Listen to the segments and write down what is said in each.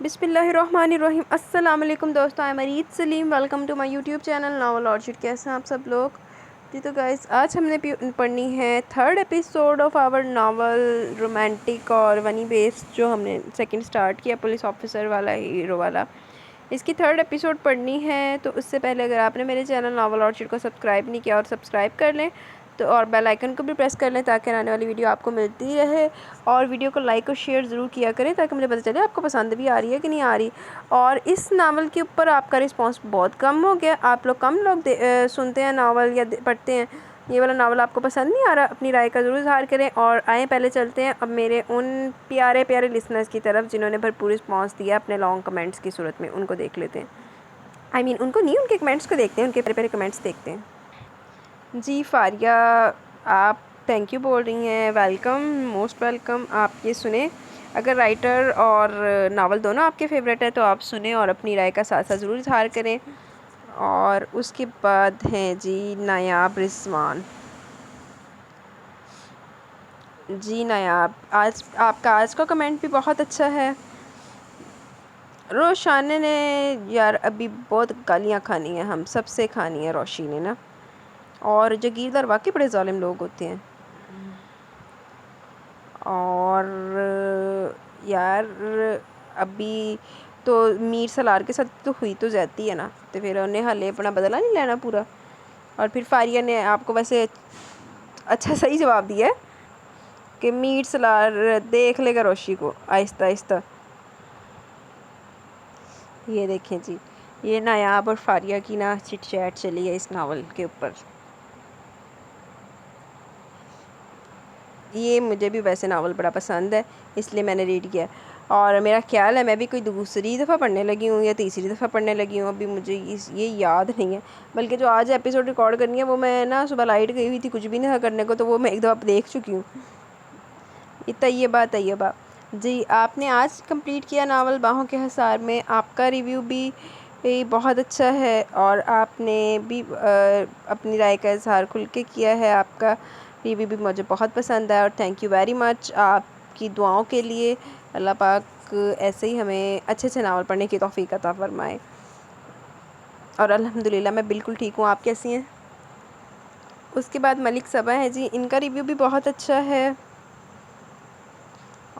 بسم اللہ الرحمن الرحیم۔ السلام علیکم دوستوں، میں Mureed Saleem, welcome to my YouTube channel novel orchid. کیسے ہیں آپ سب لوگ؟ جی تو گائز، آج ہم نے پڑھنی ہے third episode of our novel romantic اور ونی بیسڈ، جو ہم نے سیکنڈ سٹارٹ کیا، پولیس آفیسر والا، ہیرو والا۔ اس کی تھرڈ ایپیسوڈ پڑھنی ہے، تو اس سے پہلے اگر آپ نے میرے چینل ناول آرچڈ کو سبسکرائب نہیں کیا اور سبسکرائب کر لیں تو، اور بیل آئیکن کو بھی پریس کر لیں تاکہ آنے والی ویڈیو آپ کو ملتی رہے، اور ویڈیو کو لائک اور شیئر ضرور کیا کریں تاکہ مجھے پتہ چلے آپ کو پسند بھی آ رہی ہے کہ نہیں آ رہی۔ اور اس ناول کے اوپر آپ کا رسپانس بہت کم ہو گیا، آپ لوگ کم سنتے ہیں ناول یا پڑھتے ہیں۔ یہ والا ناول آپ کو پسند نہیں آ رہا، اپنی رائے کا ضرور اظہار کریں۔ اور آئیں پہلے چلتے ہیں اب میرے ان پیارے پیارے لسنرز کی طرف جنہوں نے بھرپور رسپانس دیا اپنے لانگ کمنٹس کی صورت میں، ان کو دیکھ لیتے ہیں۔ ان کو نہیں، ان کے کمنٹس کو دیکھتے ہیں، ان کے پیارے پیارے کمنٹس دیکھتے ہیں۔ جی فاریہ، آپ تھینک یو بول رہی ہیں، ویلکم، موسٹ ویلکم۔ آپ یہ سنیں، اگر رائٹر اور ناول دونوں آپ کے فیوریٹ ہے تو آپ سنیں اور اپنی رائے کا ساتھ ساتھ ضرور اظہار کریں۔ اور اس کے بعد ہیں جی نایاب رضوان۔ جی نایاب، آپ کا آج کا کمنٹ بھی بہت اچھا ہے۔ روشانے نے یار ابھی بہت گالیاں کھانی ہیں، ہم سب سے کھانی ہے روشی نے نا، اور جاگیردار واقعی بڑے ظالم لوگ ہوتے ہیں۔ اور یار ابھی تو میر سالار کے ساتھ تو ہوئی تو جاتی ہے نا، تو پھر انہیں حالے اپنا بدلہ نہیں لینا پورا۔ اور پھر فاریہ نے آپ کو ویسے اچھا صحیح جواب دیا ہے کہ میر سالار دیکھ لے گا روشی کو آہستہ آہستہ۔ یہ دیکھیں جی، یہ نایاب اور فاریہ کی نا چٹ چیٹ چلی ہے اس ناول کے اوپر۔ یہ مجھے بھی ویسے ناول بڑا پسند ہے، اس لیے میں نے ریڈ کیا، اور میرا خیال ہے میں بھی کوئی دوسری دفعہ پڑھنے لگی ہوں یا تیسری دفعہ پڑھنے لگی ہوں، ابھی مجھے یہ یاد نہیں ہے۔ بلکہ جو آج ایپیسوڈ ریکارڈ کرنی ہے وہ میں نا صبح لائٹ گئی ہوئی تھی، کچھ بھی نہیں تھا کرنے کو، تو وہ میں ایک دفعہ دیکھ چکی ہوں۔ یہ طیبہ جی، آپ نے آج کمپلیٹ کیا ناول باہوں کے حصار میں، آپ کا ریویو بھی بہت اچھا ہے، اور آپ نے بھی اپنی رائے کا اظہار کھل کے کیا ہے۔ آپ کا ریویو بھی مجھے بہت پسند ہے، اور تھینک یو ویری مچ آپ کی دعاؤں کے لیے۔ اللہ پاک ایسے ہی ہمیں اچھے سے ناول پڑھنے کی توفیق عطا فرمائے۔ اور الحمدللہ میں بالکل ٹھیک ہوں، آپ کیسی ہیں؟ اس کے بعد ملک صبا ہے جی، ان کا ریویو بھی بہت اچھا ہے،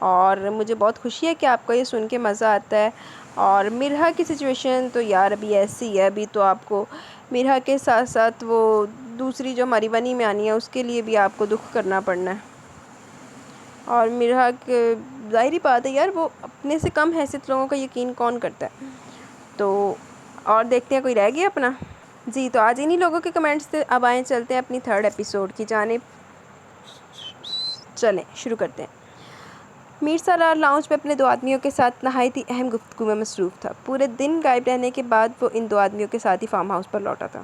اور مجھے بہت خوشی ہے کہ آپ کو یہ سن کے مزہ آتا ہے۔ اور مرحا کی سچویشن تو یار ابھی ایسی ہے، ابھی تو آپ کو مرحا کے ساتھ ساتھ وہ دوسری جو ہماری ونی میں آنی ہے اس کے لیے بھی آپ کو دکھ کرنا پڑنا ہے۔ اور مرحا کے ظاہری بات ہے یار، وہ اپنے سے کم حیثیت لوگوں کا یقین کون کرتا ہے؟ تو اور دیکھتے ہیں کوئی رہ گیا اپنا۔ جی تو آج انہی لوگوں کے کمنٹس سے اب آئیں چلتے ہیں اپنی تھرڈ ایپیسوڈ کی جانب۔ چلیں شروع کرتے ہیں۔ میر سالار لاؤنج میں اپنے 2 آدمیوں کے ساتھ نہایت ہی اہم گفتگو میں مصروف تھا۔ پورے دن غائب رہنے کے بعد وہ ان 2 آدمیوں کے ساتھ ہی فارم ہاؤس پر لوٹا تھا۔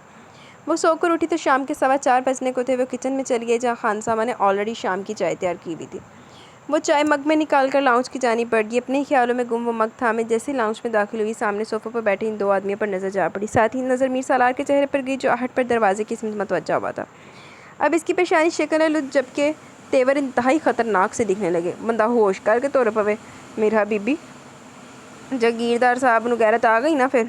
وہ سو کر اٹھی تو شام کے 4:15 بجنے کو تھے۔ وہ کچن میں چلی گئی جہاں خانسامہ نے آلریڈی شام کی چائے تیار کی ہوئی تھی۔ وہ چائے مگ میں نکال کر لاؤنج کی جانب بڑھ گئی۔ اپنے خیالوں میں گم وہ مگ تھامے جیسے ہی لاؤنج میں داخل ہوئی، سامنے صوفے پر بیٹھے ان 2 آدمیوں پر نظر جا پڑی۔ ساتھ ہی نظر میر سالار کے چہرے پر گئی جو آہٹ پر دروازے کی سمت متوجہ ہوا تھا۔ اب اس کی پیشانی شکل ہے لطف جبکہ تیور انتہائی خطرناک سے دکھنے لگے۔ بندہ ہوش کر کے تور پوے مرحا بی بی، جاگیردار صاحب نو غیرت آ گئی نا پھر۔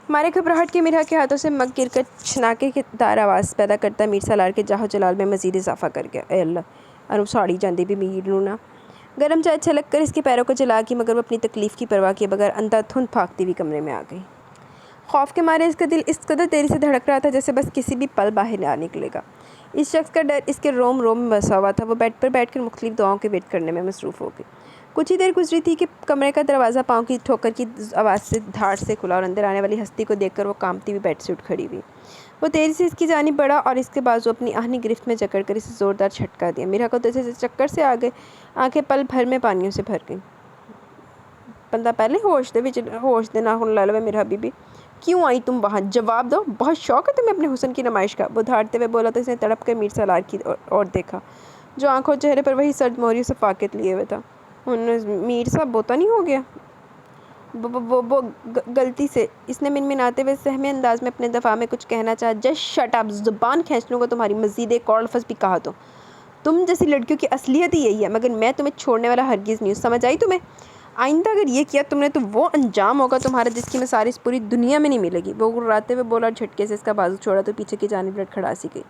مارے گھبراہٹ کے مرحا کے ہاتھوں سے مگ گر کر چھناکے کے دار آواز پیدا کرتا میر سالار کے جاہ و جلال میں مزید اضافہ کر گیا۔ اے اللہ، انو ساڑی جاندی بھی میر نو نا۔ گرم چائے چھلک کر اس کے پیروں کو جلا گئی، مگر وہ اپنی تکلیف کی پرواہ کیے بغیر اندھا دھند بھاگتی ہوئی کمرے میں آ گئی۔ خوف کے مارے اس کا دل اس قدر تیزی سے دھڑک رہا تھا جیسے بس کسی بھی پل باہر نہ نکلے گا۔ اس شخص کا ڈر اس کے روم روم میں بسا ہوا تھا۔ وہ بیڈ پر بیٹھ کر مختلف دعاؤں کے ورد کرنے میں مصروف ہو گئی۔ کچھ ہی دیر گزری تھی کہ کمرے کا دروازہ پاؤں کی ٹھوکر کی آواز سے دھاڑ سے کھلا، اور اندر آنے والی ہستی کو دیکھ کر وہ کانپتی ہوئی بیڈ سے اٹھ کھڑی ہوئی۔ وہ تیزی سے اس کی جانب بڑھا اور اس کے بازو اپنی آہنی گرفت میں جکڑ کر اسے زوردار جھٹکا دیا۔ مرحا کو جیسے چکر سے آ گئے، آنکھیں پل بھر میں پانیوں سے بھر گئیں۔ بندہ پہلے ہوش دے ناخن لے لوے مرحا بی بی، کیوں آئی تم وہاں؟ جواب دو، بہت شوق ہے تمہیں اپنے حسن کی نمائش کا؟ وہ دھاڑتے ہوئے بولا تو اس نے تڑپ کر میر سالار کی اور دیکھا جو آنکھوں چہرے پر وہی سرد موہری صفاقت لیے ہوئے تھا۔ میر صاحب بوتا نہیں ہو گیا؟ وہ غلطی سے، اس نے منمناتے ہوئے سہمے انداز میں اپنے دفاع میں کچھ کہنا چاہا۔ جسٹ شٹ اپ، زبان کھینچ لوں گا تمہاری، مزید ایک اور لفظ بھی کہا تو تم جیسی لڑکیوں کی اصلیت ہی یہی ہے، مگر میں تمہیں چھوڑنے والا ہرگز نہیں ہوں، سمجھ آئی تمہیں؟ آئندہ اگر یہ کیا تم نے تو وہ انجام ہوگا تمہارا جس کی مثال اس پوری دنیا میں نہیں ملے گی۔ وہ گڑگڑاتے ہوئے بولا اور جھٹکے سے اس کا بازو چھوڑا تو پیچھے کی جانب لڑکھڑا سی گئی۔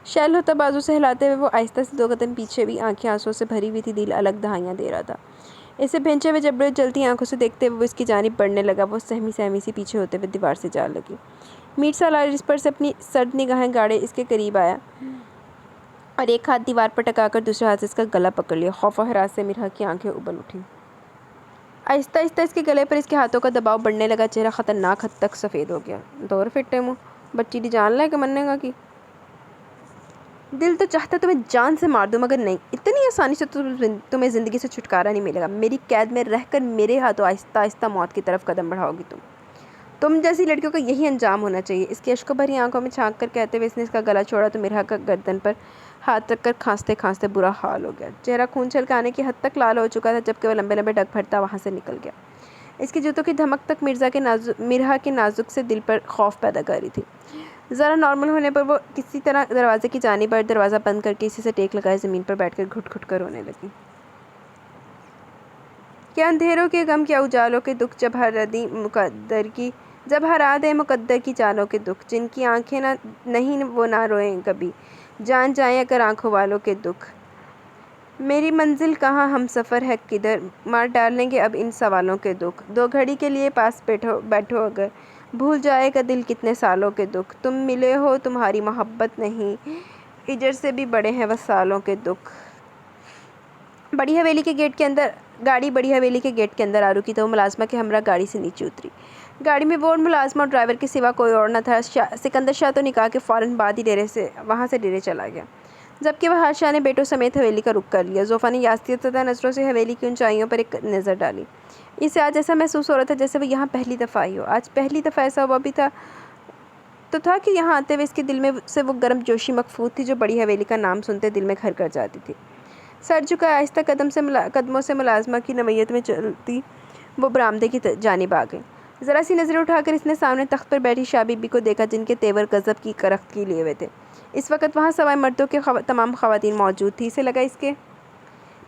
شیل ہوتا بازو سے ہلاتے ہوئے وہ آہستہ سے 2 قدم پیچھے بھی، آنکھیں آنسوؤں سے بھری ہوئی تھی، دل الگ دہائیاں دے رہا تھا۔ اسے بھینچے ہوئے جبڑے جلتی آنکھوں سے دیکھتے ہوئے وہ اس کی جانب بڑھنے لگا۔ وہ سہمی سہمی سی پیچھے ہوتے ہوئے دیوار سے جا لگی۔ میر سالار اس پر سے اپنی سرد نگاہیں گاڑے اس کے قریب آیا اور ایک ہاتھ دیوار پر ٹکا کر دوسرے ہاتھ سے اس کا گلا پکڑ لیا۔ خوف و ہراس سے مرحا کی آنکھیں ابل اٹھیں۔ آہستہ آہستہ اس کے گلے پر اس کے ہاتھوں کا دباؤ بڑھنے لگا۔ چہرہ خطرناک حد تک سفید ہو گیا۔ دور فٹے منہ، بچی دی جان لے کے مننے گا کی؟ دل تو چاہتا تمہیں جان سے مار دوں، مگر نہیں، اتنی آسانی سے تمہیں زندگی سے چھٹکارا نہیں ملے گا۔ میری قید میں رہ کر میرے ہاتھوں آہستہ آہستہ موت کی طرف قدم بڑھاؤ گی تم جیسی لڑکیوں کا یہی انجام ہونا چاہیے۔ اس کی اشکوں بھری آنکھوں میں جھانک کر کہتے ہوئے اس نے اس کا گلا چھوڑا تو مرحا کا گردن پر ہاتھ رکھ کر کھانستے کھانستے برا حال ہو گیا۔ چہرہ خون چھلکانے کی حد تک لال ہو چکا تھا، جبکہ وہ لمبے لمبے ڈگ بھرتا وہاں سے نکل گیا۔ اس کی جوتوں کی دھمک تک مرحا کے نازک سے دل پر خوف پیدا کر رہی تھی۔ ذرا نارمل ہونے پر وہ کسی طرح دروازے کی جانب بڑھ، دروازہ بند کر کے اسی سے ٹیک لگائے زمین پر بیٹھ کر گھٹ گھٹ کر رونے لگی۔ کیا اندھیروں کے غم، کیا اجالوں کے دکھ، جب ہرا دے مقدر کی چالوں کے دکھ، جن کی آنکھیں نہیں وہ نہ روئیں کبھی، جان جائیں اگر آنکھوں والوں کے دکھ۔ میری منزل کہاں، ہم سفر ہے کدھر، مار ڈالیں گے اب ان سوالوں کے دکھ۔ 2 گھڑی کے لیے پاس بیٹھو اگر، بھول جائے گا دل کتنے سالوں کے دکھ۔ تم ملے ہو تمہاری محبت نہیں، ہجر سے بھی بڑے ہیں وصالوں کے دکھ۔ گاڑی بڑی حویلی کے گیٹ کے اندر آ رکی تو وہ ملازمہ کے ہمراہ گاڑی سے نیچے اتری۔ گاڑی میں وہ اور ملازمہ اور ڈرائیور کے سوا کوئی اور نہ تھا۔ سکندر شاہ تو نکاح کے فوراً بعد ہی وہاں سے ڈیرے چلا گیا، جبکہ وہاج شاہ نے بیٹوں سمیت حویلی کا رخ کر لیا۔ زوفا نے یاسیت زدہ نظروں سے حویلی کی اونچائیوں پر ایک نظر ڈالی۔ اسے آج ایسا محسوس ہو رہا تھا جیسے وہ یہاں پہلی دفعہ آئی ہو۔ آج پہلی دفعہ ایسا ہوا بھی تھا کہ یہاں آتے ہوئے اس کے دل میں سے وہ گرم جوشی مخفوت تھی جو بڑی حویلی کا نام سنتے دل میں گھر کر جاتی تھی۔ سر جھکائے آہستہ قدموں سے ملازمہ کی نوعیت میں چلتی وہ برآمدے کی جانب آ گئی۔ ذرا سی نظر اٹھا کر اس نے سامنے تخت پر بیٹھی شاہ بی بی کو دیکھا، جن کے تیور غضب کی کرختگی لیے ہوئے تھے۔ اس وقت وہاں سوائے مردوں کے تمام خواتین موجود تھیں۔ اسے لگا اس کے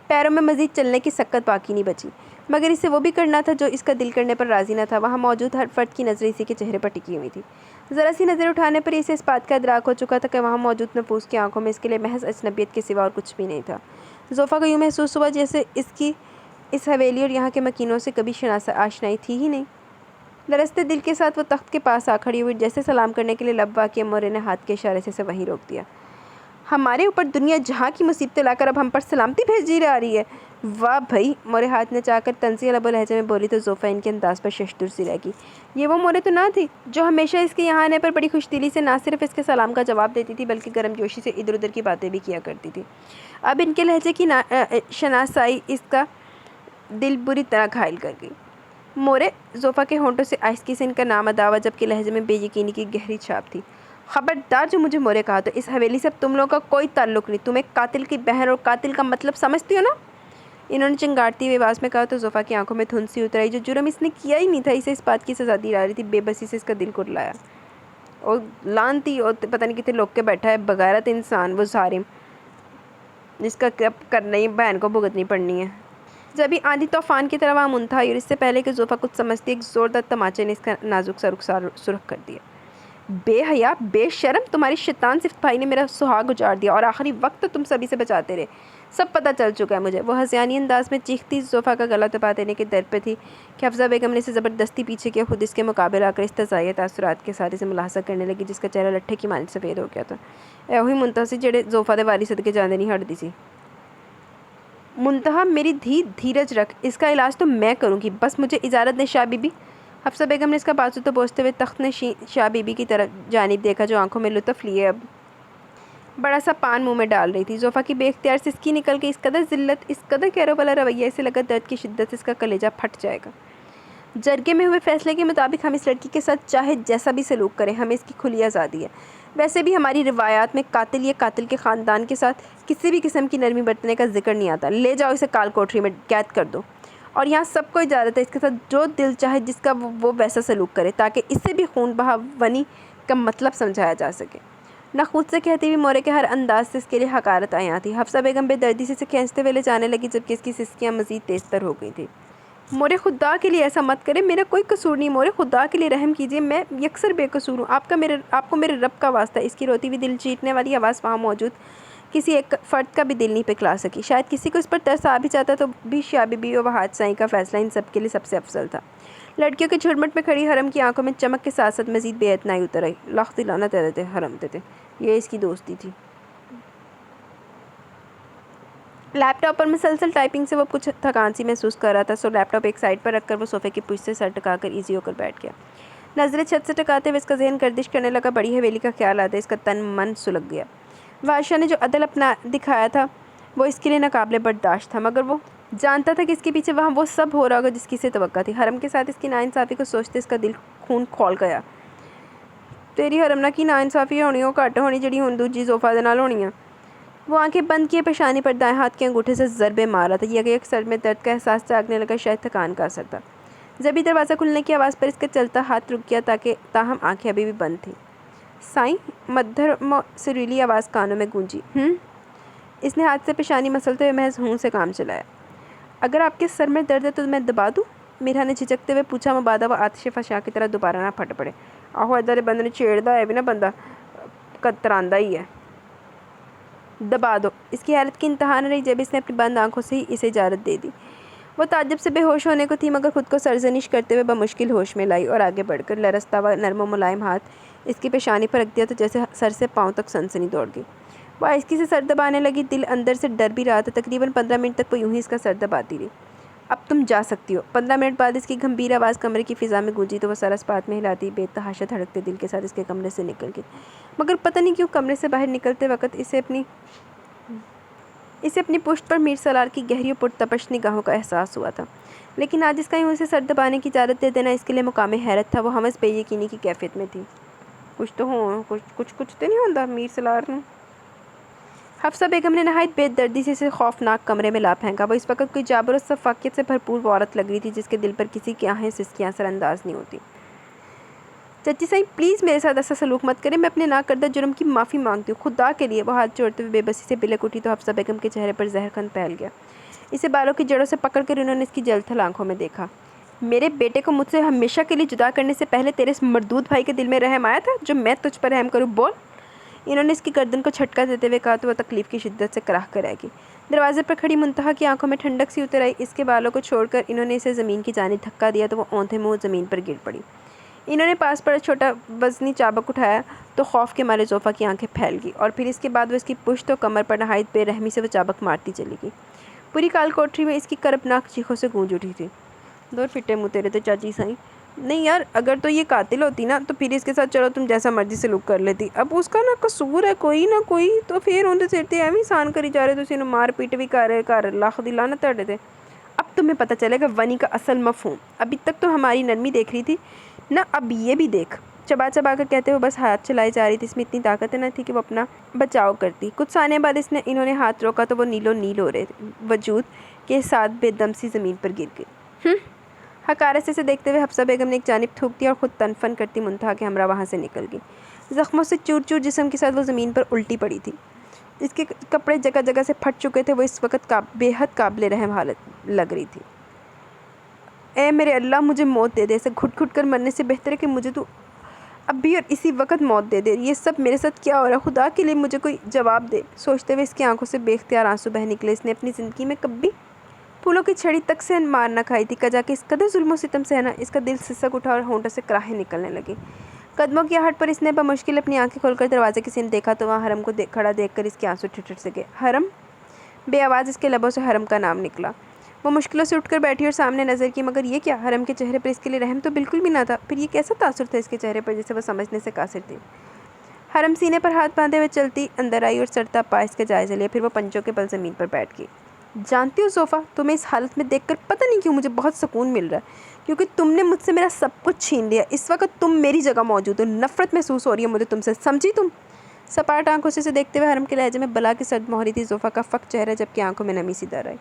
پیروں میں مزید چلنے کی سکت باقی نہیں بچی، مگر اسے وہ بھی کرنا تھا جو اس کا دل کرنے پر راضی نہ تھا۔ وہاں موجود ہر فرد کی نظریں اسی کے چہرے پر ٹکی ہوئی تھی۔ ذرا سی نظر اٹھانے پر اسے اس بات کا ادراک ہو چکا تھا کہ وہاں موجود نفوس کی آنکھوں میں اس کے لیے محض اجنبیت کے سوا اور کچھ بھی نہیں تھا۔ زوفا کو یوں محسوس ہوا جیسے اس کی اس حویلی اور یہاں کے مکینوں سے کبھی آشنائی تھی ہی نہیں۔ لرزتے دل کے ساتھ وہ تخت کے پاس آ کھڑی ہوئی، جیسے سلام کرنے کے لیے لب واقع مورے نے ہاتھ کے اشارے سے اسے وہیں روک دیا۔ ہمارے اوپر دنیا جہاں کی مصیبتیں لا کر اب ہم پر سلامتی بھیجی جا رہی ہے، واہ بھائی! مورے ہاتھ نچا کر طنزیہ لب و لہجے میں بولی تو زوفا ان کے انداز پر ششدر سی رہ گئی۔ یہ وہ مورے تو نہ تھی جو ہمیشہ اس کے یہاں آنے پر بڑی خوش دلی سے نہ صرف اس کے سلام کا جواب دیتی تھی بلکہ گرم جوشی سے ادھر ادھر کی باتیں بھی کیا کرتی تھی۔ اب ان کے لہجے کی شناسائی اس کا دل بری طرح گھائل کر گئی۔ مورے! زوفا کے ہونٹوں سے آہستگی سے ان کا نام ادا ہوا، جبکہ لہجے میں بے یقینی کی گہری چھاپ تھی۔ خبردار جو مجھے مورے کہا تو اس حویلی سے اب تم لوگوں کا کوئی تعلق نہیں۔ تم ایک قاتل کی بہن اور قاتل کا مطلب سمجھتی ہو نا؟ انہوں نے چنگاڑتی ہوئی آواز میں کہا تو زوفا کی آنکھوں میں دھند سی اتر آئی۔ جو جرم اس نے کیا ہی نہیں تھا، اسے اس بات کی سزا دی جا رہی تھی۔ بے بسی سے اس کا دل کھٹلایا۔ اور لانتی اور پتہ نہیں کتنے لوگ کے بیٹھا ہے بغیرت انسان، وہ ظالم جس کا کب کرنا ہی بہن کو بھگتنی پڑنی ہے۔ جب ہی آندھی طوفان کی طرح وہاں منتہا ہوئی اور اس سے پہلے کہ زوفا کچھ سمجھتی، ایک زوردار تماچے نے اس کا نازک سا رخسار سرخ کر دیا۔ بے حیا، بے شرم! تمہاری شیطان صفت بھائی نے میرا سہاگ اجاڑ دیا اور آخری وقت تو تم سبھی سے بچاتے رہے۔ سب پتہ چل چکا ہے مجھے۔ وہ ہذیانی انداز میں چیختی زوفا کا گلا دبا دینے کے در پہ تھی کہ حفصہ بیگم نے اسے زبردستی پیچھے کیا، خود اس کے مقابل آ کر استحضائیہ تاثرات کے ساتھ اسے ملاحظہ کرنے لگی، جس کا چہرہ لٹھے کی مانند سفید ہو گیا تھا۔ اے ہوئی منتہا سی جڑے زوفا دے واری صدقے جاندے نہیں ہٹ دی سی۔ منتہا میری دھی، دھیرج رکھ، اس کا علاج تو میں کروں گی، بس مجھے اجازت دیں شاہ بی بی۔ حفصہ بیگم نے اس کا بازو تو بوستے ہوئے تخت نشین شاہ بی بی کی جانب دیکھا، جو آنکھوں میں لطف لیے اب بڑا سا پان منہ میں ڈال رہی تھی۔ زوفا کی بے اختیار سسکی نکل گئی۔ اس قدر ذلت، اس قدر کہرو والا رویہ، اسے لگا درد کی شدت سے اس کا کلیجہ پھٹ جائے گا۔ جرگے میں ہوئے فیصلے کے مطابق ہم اس لڑکی کے ساتھ چاہے جیسا بھی سلوک کریں، ہمیں اس کی کھلی آزادی ہے۔ ویسے بھی ہماری روایات میں قاتل یا قاتل کے خاندان کے ساتھ کسی بھی قسم کی نرمی برتنے کا ذکر نہیں آتا۔ لے جاؤ اسے کال کوٹری میں قید کر دو، اور یہاں سب کو اجازت ہے اس کے ساتھ جو دل چاہے جس کا وہ ویسا سلوک کرے، تاکہ اسے بھی خون بہاونی کا مطلب سمجھایا جا سکے۔ نخوت سے کہتی ہوئی مورے کے ہر انداز سے اس کے لیے حقارت عیاں تھی۔ حفصہ بیگم بے دردی سے اسے کھینچتے ہوئے لے جانے لگی، جبکہ اس کی سسکیاں مزید تیز تر ہو گئی تھیں۔ مورے خدا کے لیے ایسا مت کرے، میرا کوئی قصور نہیں، مورے خدا کے لیے رحم کیجیے، میں یکسر بے قصور ہوں، آپ کو میرے رب کا واسطہ ہے۔ اس کی روتی ہوئی دل چیرنے والی آواز وہاں موجود کسی ایک فرد کا بھی دل نہیں پگھلا سکی۔ شاید کسی کو اس پر ترس آ بھی جاتا تو بھی شاہ بی بی و حاج سائیں کا فیصلہ ان سب کے لیے سب سے افضل تھا۔ لڑکیوں کے جھرمٹ میں کھڑی حرم کی آنکھوں میں چمک کے ساتھ ساتھ مزید بے اعتنائی اتر آئی۔ لاکھ لعنت تیرے حرم تھے، یہ اس کی دوستی تھی۔ لیپ ٹاپ پر مسلسل ٹائپنگ سے وہ کچھ تھکان سی محسوس کر رہا تھا، سو لیپ ٹاپ ایک سائڈ پر رکھ کر وہ صوفے کی پشت سے سر ٹکا کر ایزی ہو کر بیٹھ گیا۔ نظریں چھت سے ٹکاتے ہوئے اس کا ذہن گردش کرنے لگا۔ بڑی حویلی کا خیال آتے اس کا تن من سلگ گیا۔ بادشاہ نے جو عدل اپنا دکھایا تھا وہ اس کے لیے ناقابل برداشت تھا، مگر وہ جانتا تھا کہ اس کے پیچھے وہاں وہ سب ہو رہا ہوگا جس کی اسے توقع تھی۔ حرم کے ساتھ اس کی ناانصافی کو سوچتے اس کا دل خون کھول گیا۔ تیری حرمنا کی ناانصافی ہونی ہو گھٹ ہونی جڑی ہن دوجی زوفا دے نال ہونی ہے۔ وہ آنکھیں بند کیے پیشانی پر دائیں ہاتھ کے انگوٹھے سے ضربے مار رہا تھا۔ یک سر میں درد کا احساس جاگنے لگا، شاید تھکان کا اثر تھا۔ جب ہی دروازہ کھلنے کی آواز پر اس کا چلتا ہاتھ رک گیا، تاہم آنکھیں ابھی بھی بند تھیں۔ سائیں، مدھرم سریلی آواز کانوں میں گونجی۔ اس نے ہاتھ سے پیشانی مسلتے ہوئے محض ہوں سے کام چلایا۔ اگر آپ کے سر میں درد ہے تو میں دبا دوں؟ میرا نے جھجکتے ہوئے پوچھا، مبادا وہ آتش فشاں کی طرح دوبارہ نہ پھٹ پڑے۔ آہو ادھر بندے نے چھیڑدا ہے بھی نا، بندہ کتراندا ہی ہے، دبا دو۔ اس کی حیرت کی انتہا نہ رہی جب اس نے اپنی بند آنکھوں سے ہی اسے اجازت دے دی۔ وہ تعجب سے بے ہوش ہونے کو تھی، مگر خود کو سرزنش کرتے ہوئے بمشکل ہوش میں لائی اور آگے بڑھ کر لرزتا ہوا نرم و ملائم ہاتھ اس کی پیشانی پر رکھ دیا تو جیسے سر سے پاؤں تک سنسنی دوڑ گئی۔ وہ آہستگی سے سر دبانے لگی، دل اندر سے ڈر بھی رہا تھا۔ تقریباً 15 منٹ تک وہ یوں ہی اس کا سر دباتی رہی۔ اب تم جا سکتی ہو۔ 15 منٹ بعد اس کی گمبھیر آواز کمرے کی فضا میں گونجی تو وہ سر اسپات میں ہلاتی بے تحاشا دھڑکتے دل کے ساتھ اس کے کمرے سے نکل گئی۔ مگر پتہ نہیں کیوں کمرے سے باہر نکلتے وقت اسے اپنی پشت پر میر سالار کی گہری و پرتپش نگاہوں کا احساس ہوا تھا، لیکن آج اس کا یوں اسے سر دبانے کی اجازت دے دینا اس کے لیے مقام حیرت تھا۔ وہ ہوس بے یقینی کی کیفیت میں تھی۔ کچھ تو نہیں ہوتا میر سالار نے۔ حفصہ بیگم نے نہایت بے دردی سے اسے خوفناک کمرے میں لا پھینکا۔ وہ اس وقت کوئی جابر و شفافیت سے بھرپور وہ عورت لگ رہی تھی جس کے دل پر کسی کی آہیں سسکیاں اثر انداز نہیں ہوتی۔ چچی سائیں پلیز میرے ساتھ ایسا سلوک مت کریں، میں اپنے ناکردہ جرم کی معافی مانگتی ہوں، خدا کے لیے۔ وہ ہاتھ جوڑتے ہوئے بے بسی سے بلک اٹھی تو حفصہ بیگم کے چہرے پر زہر خند پھیل گیا۔ اسے بالوں کی جڑوں سے پکڑ کر انہوں نے اس کی جل تھل آنکھوں میں دیکھا۔ میرے بیٹے کو مجھ سے ہمیشہ کے لیے جدا کرنے سے پہلے تیرے اس مردود بھائی کے دل میں رحم آیا تھا جو میں تجھ پر رحم کروں؟ بول۔ انہوں نے اس کی گردن کو جھٹکا دیتے ہوئے کہا تو وہ تکلیف کی شدت سے کراہ کر رہ گئی۔ دروازے پر کھڑی منتہا کی آنکھوں میں ٹھنڈک سی اتر آئی۔ اس کے بالوں کو چھوڑ کر انہوں نے اسے زمین کی جانب دھکا دیا تو وہ اوندھے منہ زمین پر گر پڑی۔ انہوں نے پاس پڑا چھوٹا وزنی چابک اٹھایا تو خوف کے مارے زوفا کی آنکھیں پھیل گئی، اور پھر اس کے بعد وہ اس کی پشت و کمر پر نہایت بے رحمی سے وہ چابک مارتی چلی گئی۔ پوری کال کوٹری میں اس کی کرپناک چیخوں سے گونج اٹھی تھی۔ دور پھٹے منہ تیرے تھے چاچی سائیں۔ نہیں یار، اگر تو یہ قاتل ہوتی نا تو پھر اس کے ساتھ چلو تم جیسا مرضی سلوک کر لیتی۔ اب اس کا نہ قصور ہے کوئی نہ کوئی تو پھر اندر سرتے ایویں سان کری جا رہے، تسی مار پیٹ بھی کر رہے، کر لاکھ دی لعنت تہاڈے تے۔ اب تمہیں پتہ چلے گا ونی کا اصل مفہوم۔ ابھی تک تو ہماری نرمی دیکھ رہی تھی نہ، اب یہ بھی دیکھ۔ چبا چبا کر کہتے ہوئے بس ہاتھ چلائی جا رہی تھی۔ اس میں اتنی طاقت نہ تھی کہ وہ اپنا بچاؤ کرتی۔ کچھ ثانیے بعد انہوں نے ہاتھ روکا تو وہ نیلو نیل ہو رہے وجود کے ساتھ بے دم سی زمین پر گر گئی۔ حقارت سے اسے دیکھتے ہوئے حفصہ بیگم نے ایک جانب تھوک دیا اور خود تن فن کرتی منتہا کے ہمراہ وہاں سے نکل گئی۔ زخموں سے چور چور جسم کے ساتھ وہ زمین پر الٹی پڑی تھی۔ اس کے کپڑے جگہ جگہ سے پھٹ چکے تھے۔ وہ اس وقت بے حد قابل رحم حالت لگ رہی تھی۔ اے میرے اللہ، مجھے موت دے دے، اسے گھٹ گھٹ کر مرنے سے بہتر ہے کہ مجھے تو ابھی اور اسی وقت موت دے دے۔ یہ سب میرے ساتھ کیا ہو رہا ہے؟ خدا کے لیے مجھے کوئی جواب دے۔ سوچتے ہوئے اس کی آنکھوں سے بے اختیار آنسو بہہ نکلے۔ اس نے اپنی زندگی میں کبھی پھولوں کی چھڑی تک سے مار نہ کھائی تھی، کجا کہ اس قدر ظلم و ستم سہنا۔ اس کا دل سسک اٹھا اور ہونٹوں سے کراہیں نکلنے لگی۔ قدموں کی آہٹ پر اس نے بمشکل اپنی آنکھیں کھول کر دروازے کی سمت دیکھا تو وہاں حرم کو کھڑا دیکھ کر اس کے آنسو ٹھٹر سے گئے۔ حرم؟ بے آواز اس کے لبوں سے حرم کا نام نکلا۔ وہ مشکلوں سے اٹھ کر بیٹھی اور سامنے نظر کی، مگر یہ کیا؟ حرم کے چہرے پر اس کے لیے رحم تو بالکل بھی نہ تھا۔ پھر یہ کیسا تاثر تھا اس کے چہرے پر جسے وہ سمجھنے سے قاصر تھی؟ حرم سینے پر ہاتھ باندھے ہوئے چلتی اندر آئی اور سرتا پا اس کے جائزہ لیا، پھر وہ پنجوں کے بل زمین پر بیٹھ گئی۔ جانتی ہو زوفا، تمہیں اس حالت میں دیکھ کر پتہ نہیں کیوں مجھے بہت سکون مل رہا ہے، کیونکہ تم نے مجھ سے میرا سب کچھ چھین لیا۔ اس وقت تم میری جگہ موجود ہو، نفرت محسوس ہو رہی ہے مجھے تم سے، سمجھی تم؟ سپاٹ آنکھوں سے اسے دیکھتے ہوئے حرم کے لہجے میں بلا کی سرد مہری تھی زوفا کا فک چہرہ، جبکہ آنکھوں میں نمی سی در آئی۔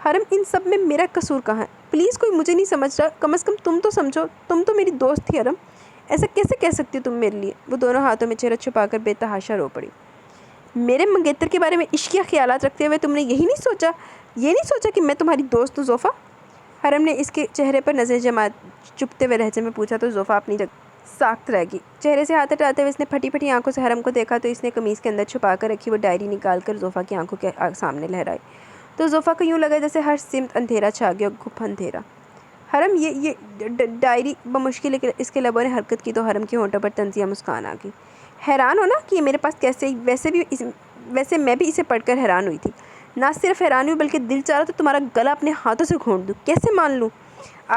حرم، ان سب میں میرا قصور کہاں ہے؟ پلیز کوئی مجھے نہیں سمجھ رہا، کم از کم تم تو سمجھو، تم تو میری دوست تھی حرم، ایسا کیسے کہہ سکتی ہو تم میرے لیے؟ وہ دونوں ہاتھوں میں چہرہ چھپا کر بے تحاشا رو پڑی۔ میرے منگیتر کے بارے میں عشقیہ خیالات رکھتے ہوئے تم نے یہ نہیں سوچا کہ میں تمہاری دوست ہوں زوفا؟ حرم نے اس کے چہرے پر نظر جما چپتے ہوئے لہجے میں پوچھا تو زوفا اپنی جگہ ساکت رہ گئی۔ چہرے سے ہاتھ ہٹاتے ہوئے اس نے پھٹی پھٹی آنکھوں سے حرم کو دیکھا تو اس نے قمیص کے اندر چھپا کر رکھی وہ ڈائری نکال کر زوفا کی آنکھوں کے سامنے لہرائی تو زوفا کو یوں لگا جیسے ہر سمت اندھیرا چھا گیا، گھپ اندھیرا۔ حرم یہ ڈائری بمشکل اس کے لبوں نے حرکت کی تو حرم کے ہونٹوں پر طنزیہ مسکان آ گئی۔ حیران ہو نا کہ یہ میرے پاس کیسے؟ ویسے میں بھی اسے پڑھ کر حیران ہوئی تھی۔ نہ صرف حیران ہوئی بلکہ دل چاہ رہا تو تمہارا گلا اپنے ہاتھوں سے گھونٹ دوں۔ کیسے مان لوں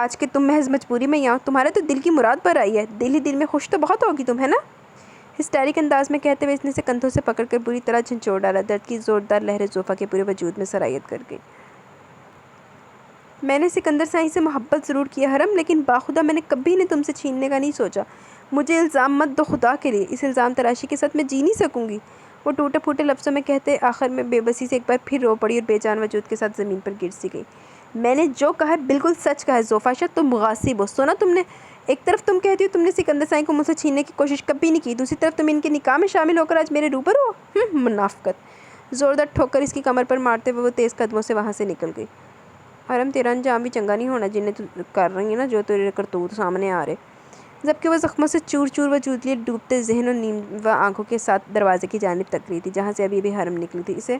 آج کہ تم محض مجبوری میں یہاں؟ تمہارے تو دل کی مراد پر آئی ہے۔ دل ہی دل میں خوش تو بہت ہوگی تم، ہے نا؟ ہسٹیرک انداز میں کہتے ہوئے اس نے اسے کندھوں سے پکڑ کر بری طرح جھنجھوڑ ڈالا۔ درد کی زوردار لہریں زوفا کے پورے وجود میں سرایت کر گئی۔ میں نے سکندر سائی سے محبت ضرور کی ہے حرم، لیکن باخدا میں نے کبھی انہیں تم سے چھیننے کا نہیں سوچا۔ مجھے الزام مت دو خدا کے لیے، اس الزام تراشی کے ساتھ میں جی نہیں سکوں گی۔ وہ ٹوٹے پھوٹے لفظوں میں کہتے آخر میں بے بسی سے ایک بار پھر رو پڑی اور بے جان وجود کے ساتھ زمین پر گر سی گئی۔ میں نے جو کہا ہے بالکل سچ کہا ہے زوفا شاہ، تم غاصب ہو۔ سنا تم نے؟ ایک طرف تم کہتی ہو تم نے سکندر سائی کو مجھ سے چھیننے کی کوشش کبھی نہیں کی، دوسری طرف تم ان کے نکاح میں شامل ہو کر آج میرے روبرو ہو۔ منافقت! زوردار ٹھوکر اس کی کمر پر مارتے ہوئے وہ تیز قدموں سے وہاں سے نکل گئی۔ حرم تیرا انجام بھی چنگا نہیں ہونا جنہیں تو کر رہی ہے نا، جو تیرے کرتوت سامنے آ رہے۔ جبکہ وہ زخموں سے چور چور وجود لیے ڈوبتے ذہن اور نیموا آنکھوں کے ساتھ دروازے کی جانب تک رہی تھی جہاں سے ابھی ابھی حرم نکلی تھی۔ اسے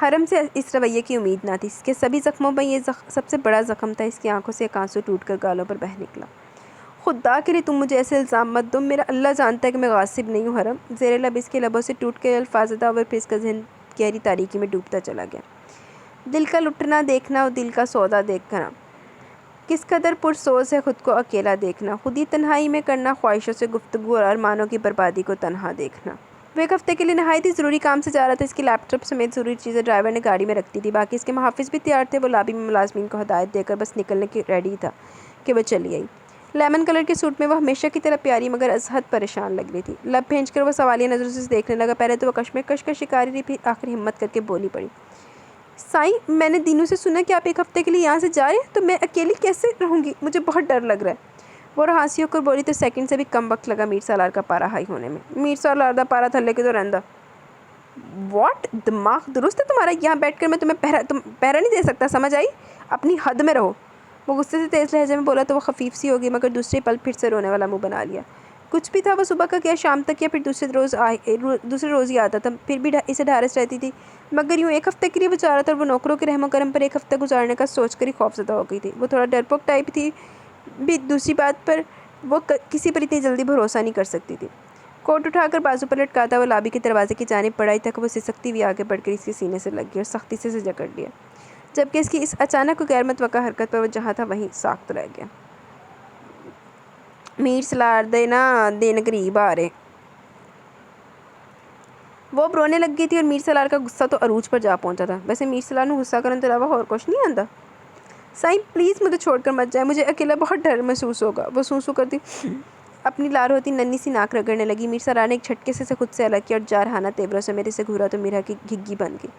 حرم سے اس رویے کی امید نہ تھی۔ اس کے سبھی زخموں میں یہ سب سے بڑا زخم تھا۔ اس کی آنکھوں سے ایک آنسو ٹوٹ کر گالوں پر بہہ نکلا۔ خدا کے لیے تم مجھے ایسے الزام مت دو، میرا اللہ جانتا ہے کہ میں غاصب نہیں ہوں حرم۔ زیر لب اس کے لبوں سے ٹوٹ کے الفاظ ادا ہوئے، پھر اس کا ذہن گہری تاریکی میں ڈوبتا چلا گیا۔ دل کا لٹنا دیکھنا اور دل کا سودا دیکھنا، کس قدر پرسوز ہے خود کو اکیلا دیکھنا، خود ہی تنہائی میں کرنا خواہشوں سے گفتگو اور ارمانوں کی بربادی کو تنہا دیکھنا۔ وہ ایک ہفتے کے لیے نہایت ہی ضروری کام سے جا رہا تھا۔ اس کی لیپ ٹاپ سمیت ضروری چیزیں ڈرائیور نے گاڑی میں رکھ دی تھی، باقی اس کے محافظ بھی تیار تھے۔ وہ لابی میں ملازمین کو ہدایت دے کر بس نکلنے کی ریڈی تھا کہ وہ چلی آئی۔ لیمن کلر کے سوٹ میں وہ ہمیشہ کی طرح پیاری مگر از حد پریشان لگ رہی تھی۔ لب بھینچ کر وہ سوالیہ نظروں سے دیکھنے لگا۔ پہلے تو وہ کشمکش کا شکار رہی، پھر آخر ہمت کر کے بولی پڑی۔ سائیں، میں نے دینوں سے سنا کہ آپ ایک ہفتے کے لیے یہاں سے جا رہے ہیں، تو میں اکیلی کیسے رہوں گی؟ مجھے بہت ڈر لگ رہا ہے۔ وہ ہنسی ہو کر بولی تو سیکنڈ سے بھی کم وقت لگا میر سالار کا پارا ہائی ہونے میں۔ میر سالار دا پارا تھلے کے تو رہندا۔ واٹ؟ دماغ درست ہے تمہارا؟ یہاں بیٹھ کر میں تمہیں پہرا نہیں دے سکتا، سمجھ آئی؟ اپنی حد میں رہو۔ وہ غصے سے تیز لہجے میں بولا تو وہ خفیف سی ہوگی مگر دوسری پل پھر سے رونے والا منہ بنا لیا۔ کچھ بھی تھا، وہ صبح کا کیا شام تک یا پھر دوسرے روز ہی آتا تھا، پھر بھی اسے ڈھارس رہتی تھی۔ مگر یوں ایک ہفتے کے لیے وہ چاہ رہا تھا اور وہ نوکروں کے رحم و کرم پر ایک ہفتہ گزارنے کا سوچ کر ہی خوفزدہ ہو گئی تھی۔ وہ تھوڑا ڈرپوک ٹائپ تھی بھی، دوسری بات پر وہ کسی پر اتنی جلدی بھروسہ نہیں کر سکتی تھی۔ کوٹ اٹھا کر بازو پر لٹکاتا وہ لابی کے دروازے کی جانب بڑھائی تک وہ سسکتی ہوئی آگے بڑھ کر اس کے سینے سے لگ گئی اور سختی سے اسے جکڑ لیا، جبکہ اس کی اس اچانک و غیر متوقع حرکت پر وہ جہاں تھا وہیں ساکت رہ گیا۔ میر سالار دن قریب آ رہے۔ وہ اب رونے لگ گئی تھی اور میر سالار کا غصہ تو عروج پر جا پہنچا تھا۔ ویسے میر سالار نے غصہ کرنے کے علاوہ اور کچھ نہیں آندا۔ سائیں پلیز مجھے چھوڑ کر مت جائے، مجھے اکیلا بہت ڈر محسوس ہوگا۔ وہ سوں کرتی اپنی لال ہوتی ننھی سی ناک رگڑنے لگی۔ میر سالار نے ایک جھٹکے سے خود سے الگ کیا اور جارحانہ تیوروں سے میرے سے گھورا تو میرا کی گھگی بن گئی۔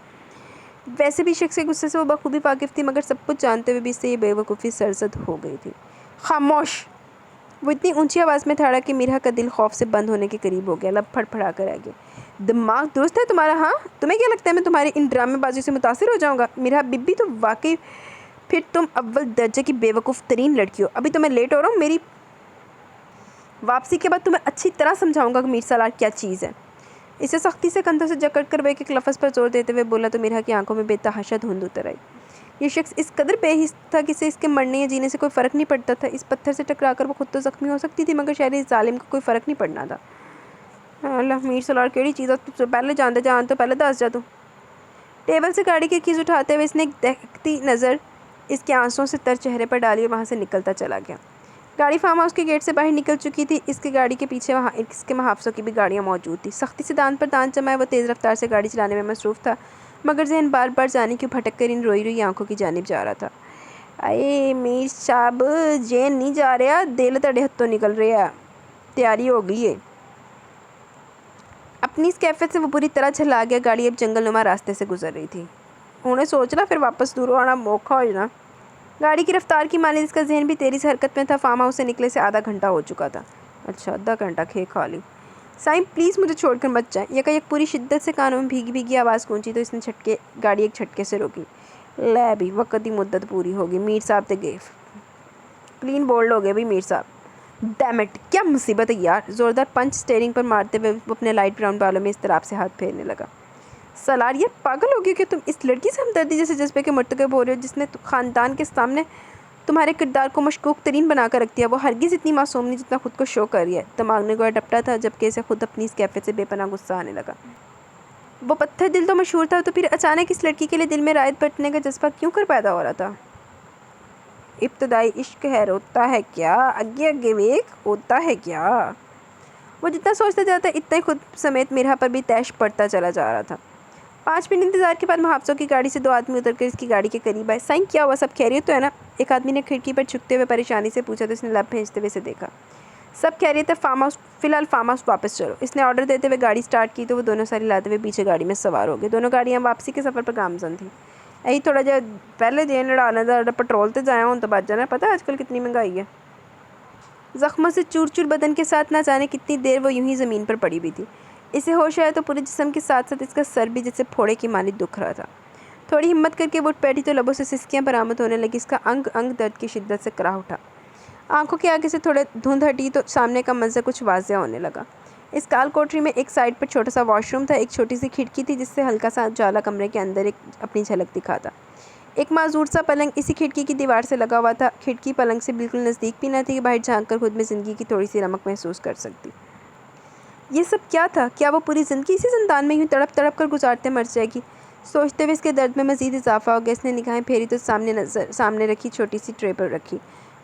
ویسے بھی شخص کے غصے سے وہ بخوبی واقف تھی مگر سب کچھ جانتے ہوئے بھی اس سے یہ بے وقوفی سرزد ہو گئی تھی۔ خاموش! وہ اتنی اونچی آواز میں تھاڑا کہ میرا کا دل خوف سے بند ہونے کے قریب ہو گیا، لب پھڑ پھڑا کر رہ گیا۔ دماغ درست ہے تمہارا؟ ہاں، تمہیں کیا لگتا ہے میں تمہاری ان ڈرامے بازی سے متاثر ہو جاؤں گا؟ میرا بی تو واقعی پھر تم اول درجے کی بے وقوف ترین لڑکی ہو۔ ابھی تو میں لیٹ ہو رہا ہوں، میری واپسی کے بعد تمہیں اچھی طرح سمجھاؤں گا کہ میر سالار کیا چیز ہے۔ اسے سختی سے کندھوں سے جکڑ کر وہ ایک لفظ پر زور دیتے ہوئے بولا تو میرا کی آنکھوں میں بے تحاشا دھند اتر آئی۔ یہ شخص اس قدر بے حس تھا کہ اسے اس کے مرنے یا جینے سے کوئی فرق نہیں پڑتا تھا۔ اس پتھر سے ٹکرا کر وہ خود تو زخمی ہو سکتی تھی مگر شاید اس ظالم کو کوئی فرق نہیں پڑنا تھا۔ اللہ، میر سالار کیڑی چیز ہے؟ تم سے پہلے جانتے جان تو پہلے دس جا تو۔ ٹیبل سے گاڑی کی کیز اٹھاتے ہوئے اس نے ایک دیکھتی نظر اس کے آنسوؤں سے تر چہرے پر ڈالی اور وہاں سے نکلتا چلا گیا۔ گاڑی فارم ہاؤس کے گیٹ سے باہر نکل چکی تھی۔ اس کی گاڑی کے پیچھے وہاں اس کے محافظوں کی بھی گاڑیاں موجود تھیں۔ سختی سے دان پر دان جمائے وہ تیز رفتار سے گاڑی چلانے میں مصروف تھا مگر ذہن بار بار جانے کیوں بھٹک کر ان روئی روئی آنکھوں کی جانب جا رہا تھا۔ اے میر صاحب، جین نہیں جا رہا، دل تہاڈے ہتھوں نکل رہا، تیاری ہو گئی ہے۔ اپنی اس کیفیت سے وہ بری طرح جھلا گیا۔ گاڑی اب جنگل نما راستے سے گزر رہی تھی۔ انہیں سوچنا پھر واپس دور آنا موقع ہو جانا۔ گاڑی کی رفتار کی مانند اس کا ذہن بھی تیزی سے حرکت میں تھا۔ فارم ہاؤس سے نکلے سے آدھا گھنٹہ ہو چکا تھا۔ اچھا، آدھا گھنٹہ کھیک کھا لی۔ سائیں پلیز مجھے چھوڑ کر مت جائیں۔ یک پوری شدت سے کانوں میں بھیگی بھیگی آواز گونجی تو اس نے گاڑی ایک جھٹکے سے روکی۔ لے بھی وقت کی مدت پوری ہوگی، میر صاحب تے گئے، کلین بولڈ ہو گئے بھی میر صاحب۔ ڈیم اٹ، کیا مصیبت ہے یار! زوردار پنچ اسٹیئرنگ پر مارتے ہوئے وہ اپنے لائٹ براؤن بالوں میں اضطراب سے ہاتھ پھیرنے لگا۔ سالار، یہ پاگل ہو گئی کہ تم اس لڑکی سے ہمدردی جیسے جذبے کے مرتکب ہو رہے ہو جس نے خاندان کے سامنے تمہارے کردار کو مشکوک ترین بنا کر رکھ دیا۔ وہ ہرگز اتنی معصوم نہیں جتنا خود کو شو کر رہی ہے۔ دماغ نے گویا ڈپٹا تھا جبکہ اسے خود اپنی اس کیفیت سے بے پناہ غصہ آنے لگا۔ وہ پتھر دل تو مشہور تھا، تو پھر اچانک اس لڑکی کے لیے دل میں رائت بٹنے کا جذبہ کیوں کر پیدا ہو رہا تھا؟ ابتدائی عشق ہے، ہوتا ہے کیا؟ اگے اگے ویک، ہوتا ہے کیا؟ وہ جتنا سوچتا جاتا اتنا ہی خود سمیت میرا پر بھی تیش پڑتا چلا جا رہا تھا۔ 5 منٹ انتظار کے بعد محافظوں کی گاڑی سے 2 آدمی اتر کر اس کی گاڑی کے قریب آئے۔ سائیں، کیا ہوا؟ سب خیریت تو ہے نا؟ ایک آدمی نے کھڑکی پر جھکتے ہوئے پریشانی سے پوچھا تو اس نے لب بھیجتے ہوئے اسے دیکھا۔ سب خیریت ہے، فی الحال فارم ہاؤس واپس چلو۔ اس نے آرڈر دیتے ہوئے گاڑی سٹارٹ کی تو وہ دونوں ساری لاتے ہوئے پیچھے گاڑی میں سوار ہو گئے۔ دونوں گاڑیاں واپسی کے سفر پر گامزن تھیں۔ یہی تھوڑا جا پہلے دین لڑانا تھا، پٹرول تے جایا ہوں تو بچ جانا۔ پتہ ہے آج کل کتنی مہنگائی ہے؟ زخموں سے چور چور بدن کے ساتھ نہ جانے کتنی دیر وہ یوں ہی زمین پر پڑی ہوئی تھی۔ اسے ہوش آیا تو پورے جسم کے ساتھ ساتھ اس کا سر بھی جیسے پھوڑے کی مانند دکھ رہا تھا۔ تھوڑی ہمت کر کے وہ اٹھ بیٹھی تو لبوں سے سسکیاں برآمد ہونے لگی۔ اس کا انگ انگ درد کی شدت سے کراہ اٹھا۔ آنکھوں کے آگے سے تھوڑے دھند ہٹی تو سامنے کا منظر کچھ واضح ہونے لگا۔ اس کال کوٹری میں ایک سائڈ پر چھوٹا سا واش روم تھا، ایک چھوٹی سی کھڑکی تھی جس سے ہلکا سا اجالا کمرے کے اندر اپنی جھلک دکھاتا۔ ایک معذور سا پلنگ اسی کھڑکی کی دیوار سے لگا ہوا تھا۔ کھڑکی پلنگ سے بالکل نزدیک بھی نہ تھی کہ باہر جھانک کر خود میں زندگی کی تھوڑی سی رمق محسوس کر سکتی۔ یہ سب کیا تھا؟ کیا وہ پوری زندگی اسی زندان میں یوں تڑپ تڑپ کر گزارتے مر جائے گی؟ سوچتے ہوئے اس کے درد میں مزید اضافہ ہو گیا۔ اس نے نگاہیں پھیری تو سامنے رکھی چھوٹی سی ٹرے پر رکھی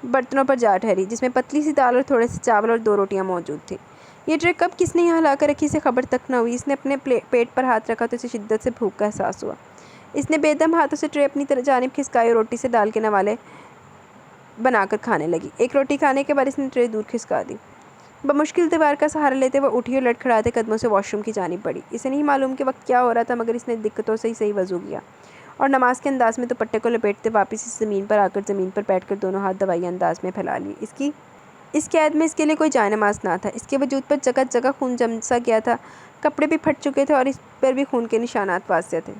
برتنوں پر جا ٹھہری جس میں پتلی سی دال اور تھوڑے سے چاول اور 2 روٹیاں موجود تھیں۔ یہ ٹرے کب کس نے یہاں لا کر رکھی اسے خبر تک نہ ہوئی۔ اس نے اپنے پیٹ پر ہاتھ رکھا تو اسے شدت سے بھوک کا احساس ہوا۔ اس نے بے دم ہاتھوں سے ٹرے اپنی جانب کھسکائی اور روٹی سے دال کے نوالے بنا کر کھانے لگی۔ ایک روٹی کھانے کے بعد اس نے ٹرے دور کھسکا دی۔ بمشکل دیوار کا سہارا لیتے وہ اٹھی اور لڑکھڑاتے قدموں سے واش روم کی جانب بڑھی۔ اسے نہیں معلوم کہ وقت کیا ہو رہا تھا مگر اس نے دقتوں سے ہی صحیح وضو کیا اور نماز کے انداز میں دوپٹے کو لپیٹتے واپس اس زمین پر آ کر زمین پر بیٹھ کر دونوں ہاتھ دوائی انداز میں پھیلا لیے۔ اس قید میں اس کے لیے کوئی جائے نماز نہ تھا۔ اس کے وجود پر جگہ جگہ خون جم سا گیا تھا، کپڑے بھی پھٹ چکے تھے اور اس پر بھی خون کے نشانات واضح تھے۔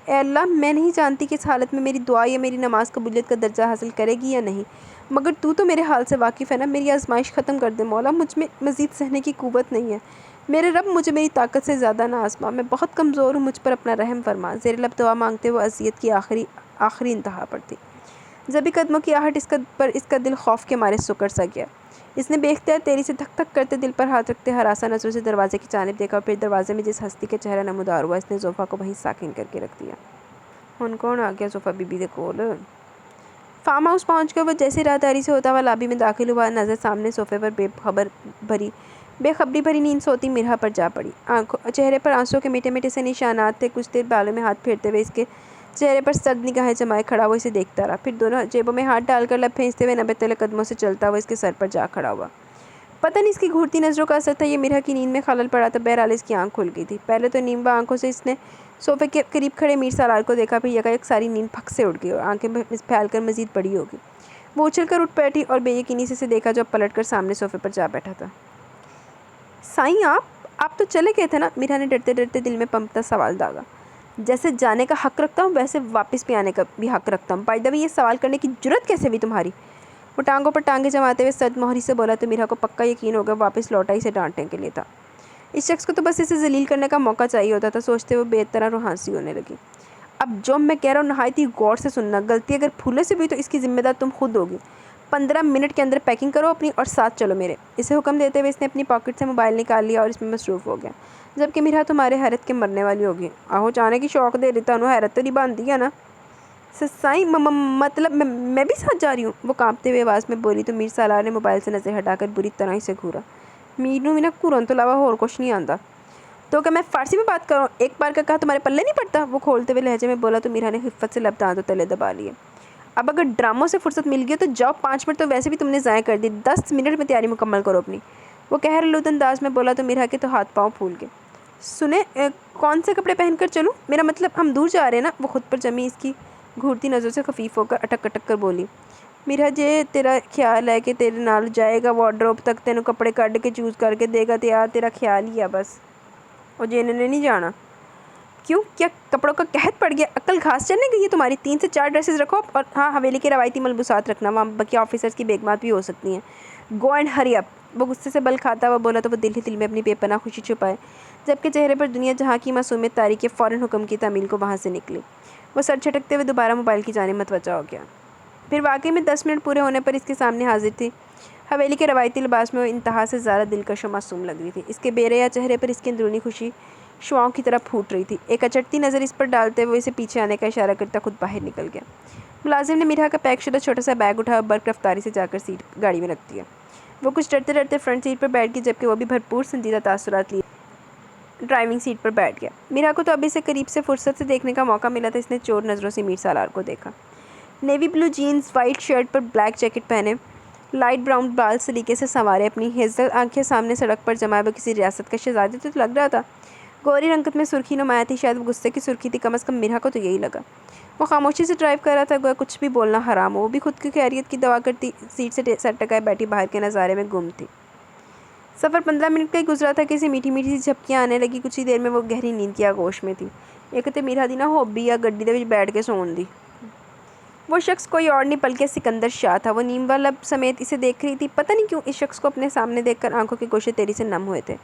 اے اللہ، میں نہیں جانتی کہ اس حالت میں میری دعا یا میری نماز قبولیت کا درجہ حاصل کرے گی یا نہیں، مگر تو میرے حال سے واقف ہے نا۔ میری آزمائش ختم کر دے مولا، مجھ میں مزید سہنے کی قوت نہیں ہے۔ میرے رب، مجھے میری طاقت سے زیادہ نہ آزما، میں بہت کمزور ہوں، مجھ پر اپنا رحم فرما۔ زیر لب دعا مانگتے وہ اذیت کی آخری انتہا پر تھی۔ جبھی قدموں کی آہٹ پر اس کا دل خوف کے مارے سکڑ سا گیا۔ اس نے بے اختیار تیزی سے دھک دھک کرتے دل پر ہاتھ رکھتے ہراساں نظروں سے دروازے کی جانب دیکھا اور پھر دروازے میں جس ہستی کا چہرہ نمودار ہوا اس نے زوفا کو وہیں ساکن کر کے رکھ دیا۔ ہن کون آ گیا زوفا بی بی دے کول؟ فارم ہاؤس پہنچ کر وہ جیسے راہداری سے ہوتا ہوا لابی میں داخل ہوا، نظر سامنے صوفے پر بے خبری بھری نیند سوتی مرہا پر جا پڑی۔ چہرے پر آنسوؤں کے میٹھے میٹھے سے نشانات تھے۔ کچھ دیر بالوں میں ہاتھ پھیرتے ہوئے اس کے چہرے پر سرد نگاہیں جمائے کھڑا وہ اسے دیکھتا رہا، پھر دونوں جیبوں میں ہاتھ ڈال کر لب بھیجتے ہوئے نبے تلے قدموں سے چلتا ہوا اس کے سر پر جا کھڑا ہوا۔ پتہ نہیں اس کی گھورتی نظروں کا اثر تھا یا مرہا کی نیند میں خلل پڑا تھا، بہرحال اس کی آنکھ کھل گئی تھی۔ پہلے تو نیمبا آنکھوں سے اس نے صوفے کے قریب کھڑے میر سالار کو دیکھا، پھر یکایک ساری نیند پھک سے اڑ گئی اور آنکھیں پھیل کر مزید بڑی ہو گئی۔ وہ اچھل کر اٹھ بیٹھی اور بے یقینی سے اسے دیکھا جو اب پلٹ کر سامنے صوفے پر جا بیٹھا تھا۔ سائیں، آپ تو چلے گئے تھے نا؟ میرا نے ڈرتے ڈرتے دل میں پنپتا سوال داغا۔ جیسے جانے کا حق رکھتا ہوں ویسے واپس بھی آنے کا بھی حق رکھتا ہوں۔ بائی دا وے، یہ سوال کرنے کی جرأت کیسے ہوئی تمہاری؟ وہ ٹانگوں پر ٹانگیں جماتے ہوئے سرد مہری سے بولا تو میرا کو پکا یقین ہو گیا واپس لوٹا اسے ڈانٹنے کے لیے تھا۔ اس شخص کو تو بس اسے ذلیل کرنے کا موقع چاہیے ہوتا تھا، سوچتے ہوئے بے طرح روح ہنسی ہونے لگی۔ اب جو میں کہہ رہا ہوں نہایت ہی غور سے سننا، غلطی اگر پھولے سے بھی تو اس کی ذمہ دار تم خود ہوگی۔ 15 منٹ کے اندر پیکنگ کرو اپنی اور ساتھ چلو میرے۔ اسے حکم دیتے ہوئے اس نے اپنی پاکٹ سے موبائل نکال لیا اور اس میں مصروف ہو گیا۔ جبکہ میرا تمہارے حیرت کے مرنے والی ہوگی۔ آہو، جانے کی شوق دے دیتا انہوں، حیرت تو نہیں باندھی ہے نا؟ سائیں، مطلب میں بھی ساتھ جا رہی ہوں، وہ کانپتے ہوئے آواز میں بولی تو میر سالار نے موبائل سے نظر ہٹا کر بری طرح اسے گھورا۔ میروں بھی نا گھورن تو علاوہ اور کچھ نہیں آندا۔ تو کہ میں فارسی میں بات کروں، ایک بار کا کہا تمہارے پلے نہیں پڑتا، وہ کھولتے ہوئے لہجے میں بولا تو میرا نے خفت سے لب دانتوں تلے دبا لیے۔ اب اگر ڈراموں سے فرصت مل گئی تو جاؤ، 5 منٹ تو ویسے بھی تم نے ضائع کر دی، 10 منٹ میں تیاری مکمل کرو اپنی، وہ قہر آلود انداز میں بولا تو میرا کے تو ہاتھ پاؤں پھول گئے۔ سنیں، کون سے کپڑے پہن کر چلوں؟ میرا مطلب ہم دور جا رہے ہیں نا؟ وہ خود پر جمی اس کی گھورتی نظروں سے خفیف ہو کر اٹک اٹک کر بولی۔ میرا جے تیرا خیال ہے کہ تیرے نال جائے گا وارڈروب تک تینوں کپڑے کڈ کے چوز کر کے دے گا تے یار تیرا خیال ہی ہے بس، اور جے نے نہیں جانا۔ کیوں؟ کیا کپڑوں کا قحط پڑ گیا؟ عقل گھاس چرنے گئی ہے تمہاری؟ 3 سے 4 ڈریسز رکھو، اور ہاں حویلی کے روایتی ملبوسات رکھنا، وہاں بقیہ آفیسرز کی بیگمات بھی ہو سکتی ہیں۔ گو اینڈ ہری اپ۔ وہ غصے سے بل کھاتا ہوا بولا تو وہ دل ہی دل میں اپنی بے پناہ خوشی چھپائے، جبکہ چہرے پر دنیا جہاں کی معصومیت طاری کے فوراً حکم کی تعمیل کو وہاں سے نکلی۔ وہ سر جھٹکتے ہوئے دوبارہ موبائل کی جانب متوجہ ہو گیا۔ پھر واقعی میں 10 منٹ پورے ہونے پر اس کے سامنے حاضر تھی۔ حویلی کے روایتی لباس میں وہ انتہا سے زیادہ دلکش و معصوم لگ رہی تھی۔ اس کے بے ریا چہرے پر اس کی اندرونی خوشی شعاعوں کی طرح پھوٹ رہی تھی۔ ایک اچٹتی نظر اس پر ڈالتے ہوئے اسے پیچھے آنے کا اشارہ کرتا خود باہر نکل گیا۔ ملازم نے میرا کا پیک شدہ چھوٹا سا بیگ اٹھا اور برق رفتاری سے جا کر سیٹ گاڑی میں رکھ دیا۔ وہ کچھ ڈرتے ڈرتے فرنٹ سیٹ پر بیٹھ گئی، جبکہ وہ بھی بھرپور سنجیدہ تاثرات لیے ڈرائیونگ سیٹ پر بیٹھ گیا۔ میرا کو تو ابھی سے قریب سے فرصت سے دیکھنے کا موقع ملا تھا۔ اس نے چور نظروں سے میر سالار کو دیکھا۔ Navy blue jeans, white shirt پر بلیک جیکٹ پہنے، لائٹ براؤن بال سلیقے سے سنوارے، اپنی ہیزل آنکھیں سامنے سڑک پر جمائے وہ کسی ریاست کا شہزادی تو لگ رہا تھا۔ گوری رنگت میں سرخی نمایاں تھی، شاید وہ غصے کی سرخی تھی، کم از کم میرا کو تو یہی لگا۔ وہ خاموشی سے ڈرائیو کر رہا تھا، گویا کچھ بھی بولنا حرام ہو۔ وہ بھی خود کی خیریت کی دعا کرتی سیٹ سے سر ٹکائے بیٹھی باہر کے نظارے میں گم تھی۔ سفر 15 منٹ کا ہی گزرا تھا کہ اسے میٹھی میٹھی سی جھپکیاں آنے لگی۔ کچھ ہی دیر میں وہ گہری نیند کی آغوش میں تھی۔ ایک تے میرا دی نا ہوبی یا گڈی دے وچ بیٹھ کے سون دی۔ وہ شخص کوئی اور نہیں بلکہ سکندر شاہ تھا۔ وہ نیموا لب سمیت اسے دیکھ رہی تھی۔ پتہ نہیں کیوں اس شخص کو اپنے سامنے دیکھ کر آنکھوں کے گوشے تیزی سے نم ہوئے تھے،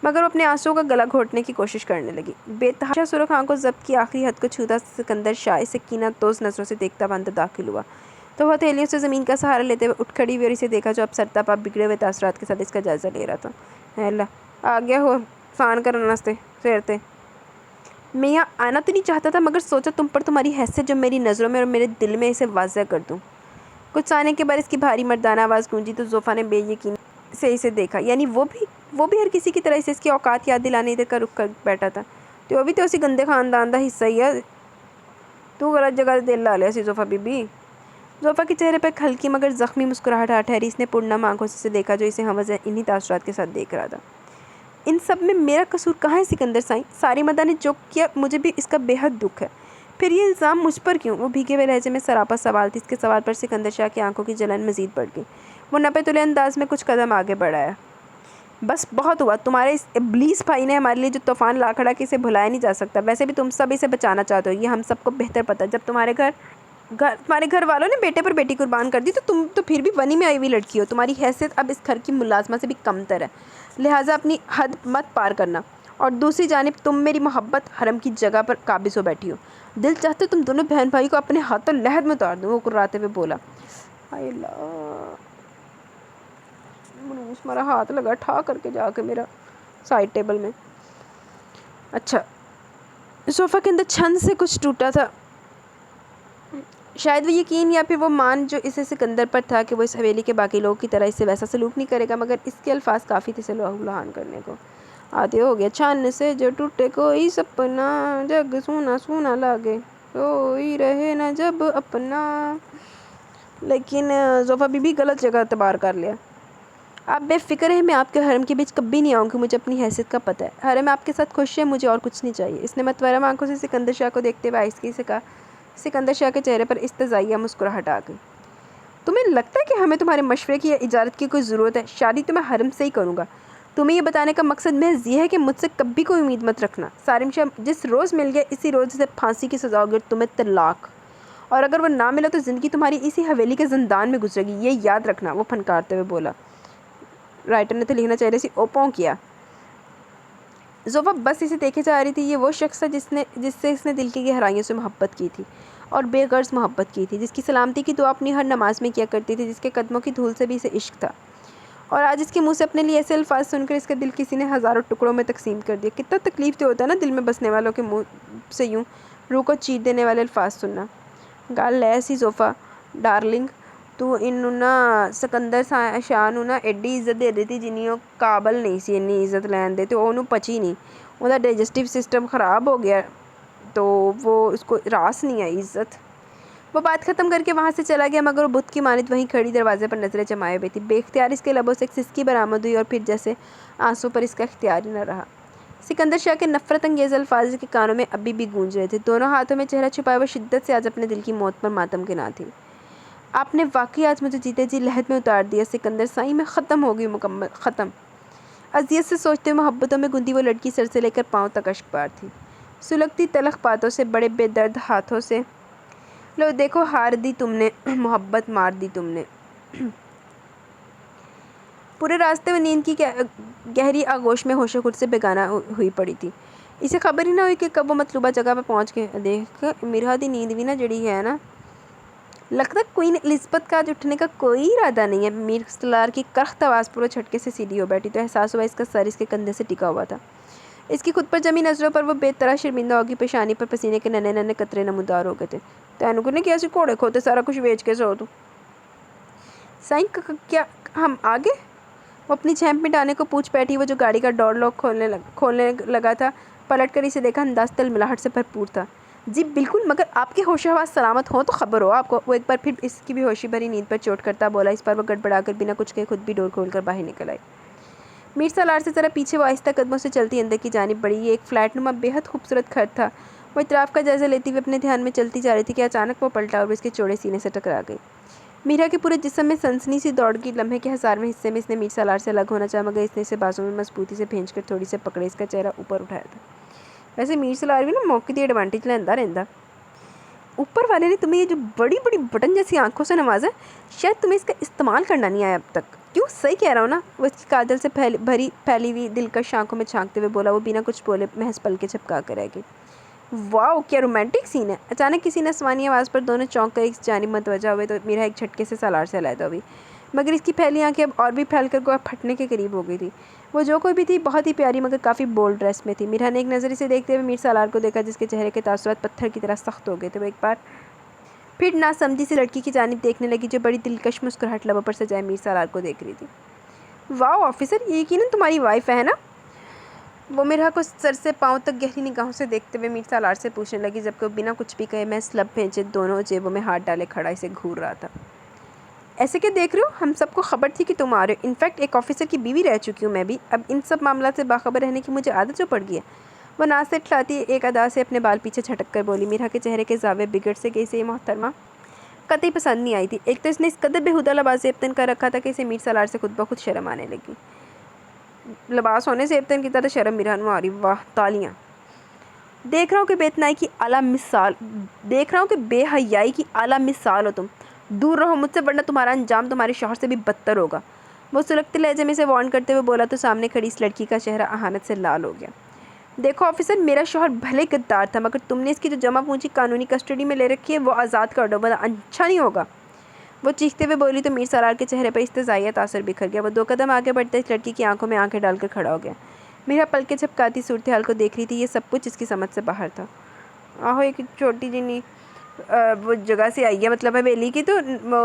مگر وہ اپنے آنسوؤں کا گلا گھونٹنے کی کوشش کرنے لگی۔ بے تحاشا سرخ آنکھوں ضبط کی آخری حد کو چھوتا سکندر شاہ اسے کینہ توز نظروں سے دیکھتا ہوا اندر داخل ہوا، تو وہ ہتھیلیوں سے زمین کا سہارا لیتے ہوئے اٹھ کھڑی ہوئی اور اسے دیکھا جو اب سرتا پا بگڑے ہوئے تاثرات کے ساتھ اس کا جائزہ لے رہا تھا۔ اے اللہ، آ گیا ہو فان کرن واسطے سیرتے۔ میں یہاں آنا تو نہیں چاہتا تھا، مگر سوچا تم پر تمہاری حیثیت جو میری نظروں میں اور میرے دل میں اسے واضح کر دوں۔ کچھ ثانیے کے بعد اس کی بھاری مردانہ آواز گونجی تو زوفا نے بے یقینی سے اسے دیکھا۔ یعنی وہ بھی ہر کسی کی طرح اسے اس کی اوقات یاد دلانے ادھر کا رخ کر بیٹھا تھا۔ تو وہ بھی تو اسی گندے خاندان دا حصہ ہی ہے۔ تو غلط جگہ دل لا لیا سی زوفا بی بی۔ زوفا کے چہرے پر ایک ہلکی مگر زخمی مسکراہٹ آ ٹھہری۔ اس نے پرنم آنکھوں سے اسے دیکھا جو اسے ہموزن انہی تاثرات کے ساتھ دیکھ رہا تھا۔ ان سب میں میرا قصور کہاں ہے سکندر سائیں؟ ساری مدہ نے جو کیا مجھے بھی اس کا بے حد دکھ ہے، پھر یہ الزام مجھ پر کیوں؟ وہ بھیگے ہوئے لہجے میں سراپا سوال تھی۔ اس کے سوال پر سکندر شاہ کی آنکھوں کی جلن مزید بڑھ گئی۔ وہ نپے تلے انداز میں کچھ قدم آگے بڑھایا۔ بس بہت ہوا، تمہارے اس ابلیس بھائی نے ہمارے لیے جو طوفان لا کھڑا کہ اسے بھلایا نہیں جا سکتا۔ ویسے بھی تم سب اسے بچانا چاہتے ہو، یہ ہم سب کو بہتر پتہ ہے۔ جب تمہارے گھر والوں نے بیٹے پر بیٹی قربان کر دی تو تم تو پھر بھی بنی میں آئی ہوئی لڑکی ہو۔ تمہاری حیثیت اب اس گھر کی ملازمہ سے بھی کم تر ہے، لہٰذا اپنی حد مت پار کرنا۔ اور دوسری جانب تم میری محبت حرم کی جگہ پر قابض ہو بیٹھی ہو۔ دل چاہتے تم دونوں بہن بھائی کو اپنے ہاتھوں لحد میں اتار دوں۔ وہ کراتے ہوئے بولا۔ ہائے اللہ، منوس مارا ہاتھ لگا ٹھا کر کے جا کے میرا سائڈ ٹیبل میں۔ اچھا، صوفہ کے اندر چھن سے کچھ ٹوٹا تھا، شاید وہ یقین یا پھر وہ مان جو اسے سکندر پر تھا کہ وہ اس حویلی کے باقی لوگوں کی طرح اس سے ویسا سلوک نہیں کرے گا، مگر اس کے الفاظ کافی تھے اسے لہو لہان کرنے کو۔ آتے ہو گیا چھن سے جو ٹوٹے کوئی سپنا، جگ سونا سونا لاگے کوئی رہے نہ جب اپنا۔ لیکن زوفا بی بی غلط جگہ اعتبار کر لیا۔ آپ بے فکر ہیں، میں آپ کے حرم کے بیچ کبھی نہیں آؤں گی، مجھے اپنی حیثیت کا پتہ ہے۔ حرم آپ کے ساتھ خوش ہے، مجھے اور کچھ نہیں چاہیے۔ اس نے متورم آنکھوں سے سکندر شاہ کو دیکھتے ہوئے آہستگی سے کہا۔ سکندر شاہ کے چہرے پر استزائیہ مسکراہٹ آ گئی۔ تمہیں لگتا ہے کہ ہمیں تمہارے مشورے کی یا اجازت کی کوئی ضرورت ہے؟ شادی تو میں حرم سے ہی کروں گا۔ تمہیں یہ بتانے کا مقصد محض یہ ہے کہ مجھ سے کبھی کوئی امید مت رکھنا۔ سارم شاہ جس روز مل گیا اسی روز اسے پھانسی کی سزا ہوگی اور تمہیں طلاق، اور اگر وہ نہ ملا تو زندگی تمہاری اسی حویلی کے زندان میں گزرے گی، یہ یاد رکھنا۔ وہ پھنکارتے ہوئے بولا۔ رائٹر نے تو لکھنا چاہیے سی اوپوں کیا۔ زوفا بس اسے دیکھے جا رہی تھی۔ یہ وہ شخص تھا جس سے اس نے دل کی گہرائیوں سے محبت کی تھی اور بے غرض محبت کی تھی، جس کی سلامتی کی دعا اپنی ہر نماز میں کیا کرتی تھی، جس کے قدموں کی دھول سے بھی اسے عشق تھا، اور آج اس کے منہ سے اپنے لیے ایسے الفاظ سن کر اس کا دل کسی نے ہزاروں ٹکڑوں میں تقسیم کر دیا۔ کتنا تکلیف دہ ہوتا ہے نا دل میں بسنے والوں کے منہ سے یوں روح کو چیر دینے والے الفاظ سننا۔ گل ایسی زوفا ڈارلنگ، تو انہوں نا سکندر شاہ نوں نا ایڈی عزت دے دیتی جنی وہ قابل نہیں سی انی عزت لین دے، تو انہوں پچی نہیں، وہ دا ڈائجسٹیو سسٹم خراب ہو گیا، تو وہ اس کو راس نہیں آئی عزت۔ وہ بات ختم کر کے وہاں سے چلا گیا، مگر وہ بت کی مانند وہیں کھڑی دروازے پر نظریں جمائے ہوئی تھی۔ بے اختیار اس کے لبوں سے ایک سسکی برآمد ہوئی اور پھر جیسے آنسوں پر اس کا اختیار ہی نہ رہا۔ سکندر شاہ کے نفرت انگیز الفاظ اس کے کانوں میں ابھی بھی گونج رہے تھے۔ دونوں ہاتھوں میں چہرہ چھپائے وہ شدت سے آج اپنے دل کی موت پر ماتم گنا تھی۔ آپ نے واقعی آج مجھے جیتے جی لحد میں اتار دیا سکندر سائیں، میں ختم ہو گئی، مکمل ختم۔ اذیت سے سوچتے محبتوں میں گندی وہ لڑکی سر سے لے کر پاؤں تک اشک بار تھی۔ سلگتی تلخ باتوں سے، بڑے بے درد ہاتھوں سے۔ لو دیکھو ہار دی تم نے، محبت مار دی تم نے۔ پورے راستے وہ نیند کی گہری آغوش میں ہوش و خود سے بیگانہ ہوئی پڑی تھی۔ اسے خبر ہی نہ ہوئی کہ کب وہ مطلوبہ جگہ پہ پہنچ گئے۔ دیکھ میرا دی نیند بھی نہ جڑی ہے نا۔ لگتا کوئین الزبتھ کا آج اٹھنے کا کوئی ارادہ نہیں ہے۔ میر سالار کی کرخت آواز پر وہ جھٹکے سے سیدھی ہو بیٹھی تو احساس ہوا اس کا سر اس کے کندھے سے ٹکا ہوا تھا۔ اس کی خود پر جمی نظروں پر وہ بے طرح شرمندہ ہوگی، پیشانی پر پسینے کے ننھے ننھے قطرے نمودار ہو گئے تھے۔ تینوں کو نے کیسے کوڑے کھوتے سارا کچھ بیچ کے سو تو سائیں کیا ہم آگے؟ وہ اپنی چھینپ مٹانے کو پوچھ بیٹھی۔ وہ جو گاڑی کا ڈور لاک کھولنے لگا تھا، پلٹ کر اسے دیکھا، انداز تلملاہٹ سے بھرپور تھا۔ جی بالکل، مگر آپ کے ہوش و حواس سلامت ہوں تو خبر ہو آپ کو۔ وہ ایک بار پھر اس کی بے ہوشی بھری نیند پر چوٹ کرتا بولا۔ اس بار وہ گڑبڑا کر بنا کچھ کہے خود بھی ڈور کھول کر باہر نکل آئی۔ میر سالار سے ذرا پیچھے وہ آہستہ قدموں سے چلتی اندر کی جانب بڑھی۔ یہ ایک فلیٹ نما بے حد خوبصورت گھر تھا۔ وہ اطراف کا جائزہ لیتی ہوئے اپنے دھیان میں چلتی جا رہی تھی کہ اچانک وہ پلٹا اور وہ اس کے چوڑے سینے سے ٹکرا گئی۔ میرا کے پورے جسم میں سنسنی سی دوڑ گئی۔ لمحے کے 1000ویں حصے میں اس نے میر سالار سے الگ ہونا چاہا، مگر اس نے اسے بازوں میں مضبوطی سے بھینچ کر تھوڑی سے پکڑے، اس کا چہرہ اوپر اٹھایا تھا۔ ویسے میر سالار بھی نا موقع دی ایڈوانٹیج لیندہ رہندا۔ اوپر والے نے تمہیں یہ جو بڑی بڑی بٹن جیسی آنکھوں سے نوازا ہے، شاید تمہیں اس کا استعمال کرنا نہیں آیا اب تک۔ کیوں؟ صحیح کہہ رہا ہوں نا؟ وہ اس کی کاجل سے پھیلی ہوئی دلکش آنکھوں میں جھانکتے ہوئے بولا۔ وہ بنا کچھ بولے محض پلکیں جھپکا کر رہ گئی۔ واو کیا رومانٹک سین ہے! اچانک کسی نسوانی آواز پر دونوں چونک کر ایک جانب متوجہ ہوئے تو میرا ایک جھٹکے سے سالار سے علیحدہ ہوئی، مگر اس کی پھیلی آنکھیں اب اور بھی پھیل کر گویا پھٹنے کے قریب ہو گئی تھی۔ وہ جو کوئی بھی تھی بہت ہی پیاری مگر کافی بولڈ ڈریس میں تھی۔ میرا نے ایک نظر اسے دیکھتے ہوئے میر سالار کو دیکھا جس کے چہرے کے تاثرات پتھر کی طرح سخت ہو گئے تھے۔ وہ ایک بار پھر ناسمجھی سی لڑکی کی جانب دیکھنے لگی جو بڑی دلکش مسکراہٹ لبوں پر سجائے میر سالار کو دیکھ رہی تھی۔ واو آفیسر، یہ یقیناً تمہاری وائف ہے نا؟ وہ میرا کو سر سے پاؤں تک گہری نگاہوں سے دیکھتے ہوئے میر سالار سے پوچھنے لگی، جبکہ وہ بنا کچھ بھی کہے محض لب بھینچے دونوں جیبوں میں ہاتھ ڈالے کھڑا اسے گھور رہا تھا۔ ایسے کہ دیکھ رہے ہو، ہم سب کو خبر تھی کہ تم آ رہے ہو۔ انفیکٹ ایک آفیسر کی بیوی رہ چکی ہوں میں بھی۔ اب ان سب معاملات سے باخبر رہنے کی مجھے عادت جو پڑ گئی ہے۔ وہ ناز سے اٹھلاتی ایک ادا سے اپنے بال پیچھے جھٹک کر بولی۔ میرا کے چہرے کے زاویے بگڑ سے کہ اسے یہ محترمہ قطعی پسند نہیں آئی تھی۔ ایک تو اس نے اس قدر بےہودہ لباس زیبتن کر رکھا تھا کہ اسے میر سالار سے خود بخود شرم آنے لگی۔ لباس ہونے زیبتن کی طرح شرم میرا نو آ رہی، واہ تالیاں! دیکھ رہا ہوں کہ بے اتنائی کی اعلیٰ مثال دیکھ رہا ہوں کہ بے حیائی کی اعلیٰ مثال ہو تم۔ دور رہو مجھ سے ورنہ تمہارا انجام تمہارے شوہر سے بھی بدتر ہوگا۔ وہ سلگتے لہجے میں اسے وارن کرتے ہوئے بولا تو سامنے کھڑی اس لڑکی کا چہرہ اہانت سے لال ہو گیا۔ دیکھو آفیسر، میرا شوہر بھلے غدار تھا مگر تم نے اس کی جو جمع پونجی قانونی کسٹڈی میں لے رکھی ہے وہ آزاد کر دو، ورنہ اچھا نہیں ہوگا۔ وہ چیختے ہوئے بولی تو میر سالار کے چہرے پر استحضائیہ تاثر بکھر گیا۔ وہ 2 قدم آگے بڑھتے اس لڑکی کی آنکھوں میں آنکھیں ڈال کر کھڑا ہو گیا۔ میرا پلکیں جھپکاتی صورتحال کو دیکھ رہی تھی۔ یہ سب کچھ اس کی سمجھ سے باہر تھا۔ آہو ایک چھوٹی جنی وہ جگہ سے آئی ہے، مطلب حویلی کی، تو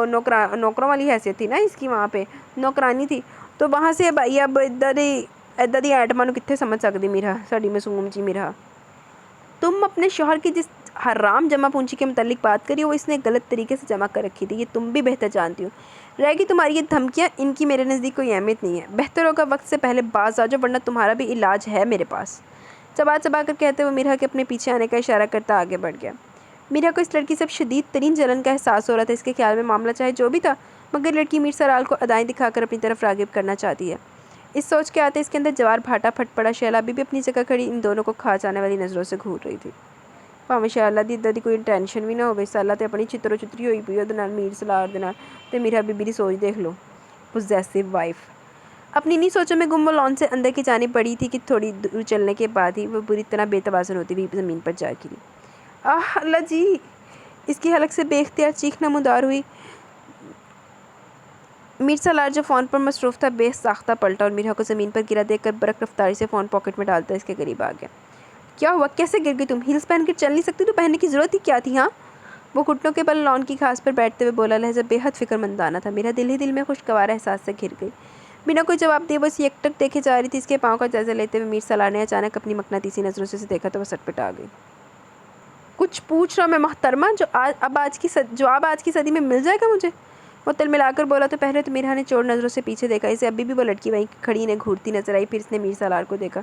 نوکروں والی حیثیت تھی نا اس کی، وہاں پہ نوکرانی تھی، تو وہاں سے اب آئی۔ اب ادھر دی ایٹماں نوں کتنے سمجھ سکتی میرا ساڈی معصوم جی میرا۔ تم اپنے شوہر کی جس حرام جمع پونجی کے متعلق بات کری وہ اس نے غلط طریقے سے جمع کر رکھی تھی، یہ تم بھی بہتر جانتی ہو۔ رہ گی تمہاری یہ دھمکیاں، ان کی میرے نزدیک کوئی اہمیت نہیں ہے۔ بہتر ہوگا وقت سے پہلے باز آ جاؤ ورنہ تمہارا بھی علاج ہے میرے پاس۔ چبا چبا کر کہتے ہوئے میرا کے اپنے پیچھے آنے کا اشارہ کرتا آگے بڑھ گیا۔ میرا کو اس لڑکی سے شدید ترین جلن کا احساس ہو رہا تھا۔ اس کے خیال میں معاملہ چاہے جو بھی تھا مگر لڑکی میر سالار کو ادائیں دکھا کر اپنی طرف راغب کرنا چاہتی ہے۔ اس سوچ کے آتے اس کے اندر جوار بھاٹا پھٹ پڑا۔ شیلا ابھی بھی اپنی جگہ کھڑی ان دونوں کو کھا جانے والی نظروں سے گھور رہی تھی۔ ਭਾਵੇਂ ਸ਼ੈਲਾ ਦੀ ਇੱਦਾਂ ਦੀ ਕੋਈ ਟੈਨਸ਼ਨ ਵੀ ਨਾ ਹੋਵੇ। ਸ਼ੈਲਾ ਤੇ ਆਪਣੀ ਚਿੱਤਰੋ ਚਿੱਤਰੀ ਹੋਈ ਪਈ ਉਹਦੇ ਨਾਲ, ਮੀਰ ਸਲਾਰ ਦੇ ਨਾਲ, ਤੇ ਮੀਰਾ ਬੀਬੀ ਦੀ سوچ دیکھ لو، پوزیسو وائف۔ اپنی انہی سوچوں میں گم وہ لان سے اندر کی جانب بڑھی تھی کہ تھوڑی دور چلنے کے بعد ہی وہ بری طرح بے توازن ہوتی ہوئی زمین پر جا گری۔ آہ اللہ جی! اس کی حلق سے بے اختیار چیخ نمودار ہوئی۔ میر سالار جو فون پر مصروف تھا بے ساختہ پلٹا اور میرا کو زمین پر گرا دیکھ کر برق رفتاری سے فون پاکٹ میں ڈالتا اس کے قریب آ گیا۔ کیا ہوا؟ کیسے گر گئی تم؟ ہیلز پہن کر چل نہیں سکتی تو پہننے کی ضرورت ہی کیا تھی؟ ہاں، وہ گھٹنوں کے بل لان کی گھاس پر بیٹھتے ہوئے بولا، لہجہ بے حد فکر مندانہ تھا۔ میرا دل ہی دل میں خوشگوار احساس سے گھر گئی۔ بنا کوئی جواب دیے وہ اسے یکٹک دیکھے جا رہی تھی۔ اس کے پاؤں کا جائزہ لیتے ہوئے میر سالار نے اچانک اپنی مقناطیسی نظروں سے اسے دیکھا تو وہ سٹپٹا گئی۔ کچھ پوچھ رہا میں محترمہ، جو آج کی صدی میں مل جائے گا مجھے؟ وہ تل ملا کر بولا تو پہلے تو میرا نے چور نظروں سے پیچھے دیکھا۔ اسے ابھی بھی وہ لڑکی وہیں کھڑی انہیں گھورتی نظر آئی۔ پھر اس نے میر سالار کو دیکھا۔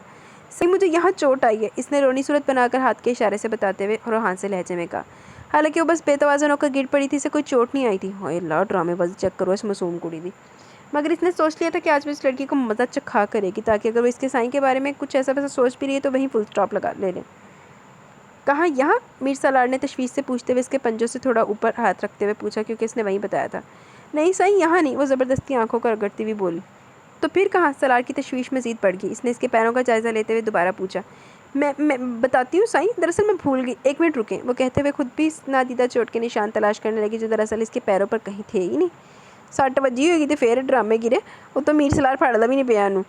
صحیح مجھے یہاں چوٹ آئی ہے، اس نے رونی صورت بنا کر ہاتھ کے اشارے سے بتاتے ہوئے روحان سے لہجے میں کہا۔ حالانکہ وہ بس بے توازن ہو کر گر پڑی تھی، اسے کوئی چوٹ نہیں آئی تھی۔ اوئے اللہ، ڈرامے بازی چیک کرو اس معصوم کڑی دی۔ مگر اس نے سوچ لیا تھا کہ آج وہ اس لڑکی کو مزہ چکھا کرے گی تاکہ اگر وہ اس کے سائیں کے بارے میں کچھ ایسا ویسا سوچ بھی رہی ہے تو وہیں فل سٹاپ لے لیں۔ کہاں؟ یہاں؟ میر سالار نے تشویش سے پوچھتے ہوئے اس کے پنجوں سے تھوڑا اوپر ہاتھ رکھتے ہوئے پوچھا، کیونکہ اس نے وہیں بتایا تھا۔ نہیں سائیں، یہاں نہیں، وہ زبردستی آنکھوں کو رگڑتی ہوئی بولی۔ تو پھر کہاں؟ سالار کی تشویش مزید بڑھ گئی۔ اس نے اس کے پیروں کا جائزہ لیتے ہوئے دوبارہ پوچھا۔ میں بتاتی ہوں سائیں، دراصل میں بھول گئی، 1 منٹ رکیں۔ وہ کہتے ہوئے خود بھی نادیدہ چوٹ کے نشان تلاش کرنے لگی جو دراصل اس کے پیروں پر کہیں تھے ہی نہیں۔ سٹ وجی ہوئی تھی، پھر ڈرامے گرے، وہ تو میر سالار پھاڑا بھی نہیں پیا انہوں۔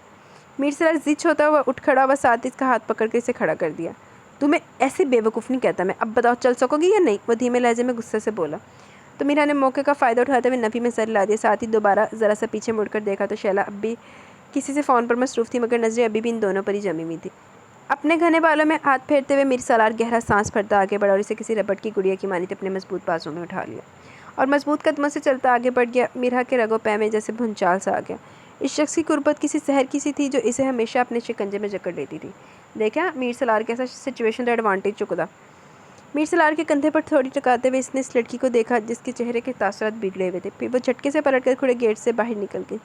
میر سالار زچ ہوتا ہوا اٹھ کھڑا ہوا، ساتھ اس کا ہاتھ پکڑ کے اسے کھڑا کر دیا۔ تمہیں ایسے بے وقوف نہیں کہتا میں، اب بتاؤ چل سکو گی یا نہیں؟ وہ دھیمے لہجے میں غصے سے بولا۔ تو میرا نے موقع کا فائدہ اٹھاتے ہوئے نفی میں سر لا دیا، ساتھ ہی دوبارہ ذرا سا پیچھے مڑ کر دیکھا تو شیلا اب بھی کسی سے فون پر مصروف تھی، مگر نظریں ابھی بھی ان دونوں پر ہی جمی ہوئی تھی۔ اپنے گھنے بالوں میں ہاتھ پھیرتے ہوئے میر سالار گہرا سانس بھرتا آگے بڑھا اور اسے کسی ربڑ کی گڑیا کی مانند اپنے مضبوط بازوں میں اٹھا لیا اور مضبوط قدموں سے چلتا آگے بڑھ گیا۔ میرا کے رگوں پے میں جیسے بھونچال سا آ گیا۔ اس شخص کی قربت کسی سحر کی سی تھی جو اسے ہمیشہ اپنے شکنجے میں جکڑ لیتی تھی۔ دیکھا میر سالار کیسا سچویشن دا ایڈوانٹیج چکدا۔ میر سالار کے کندھے پر تھوڑی ٹکاتے ہوئے اس نے اس لڑکی کو دیکھا جس کے چہرے کے تاثرات بگڑے ہوئے تھے، پھر وہ جھٹکے سے پلٹ کر کھڑے گیٹ سے باہر نکل گئی۔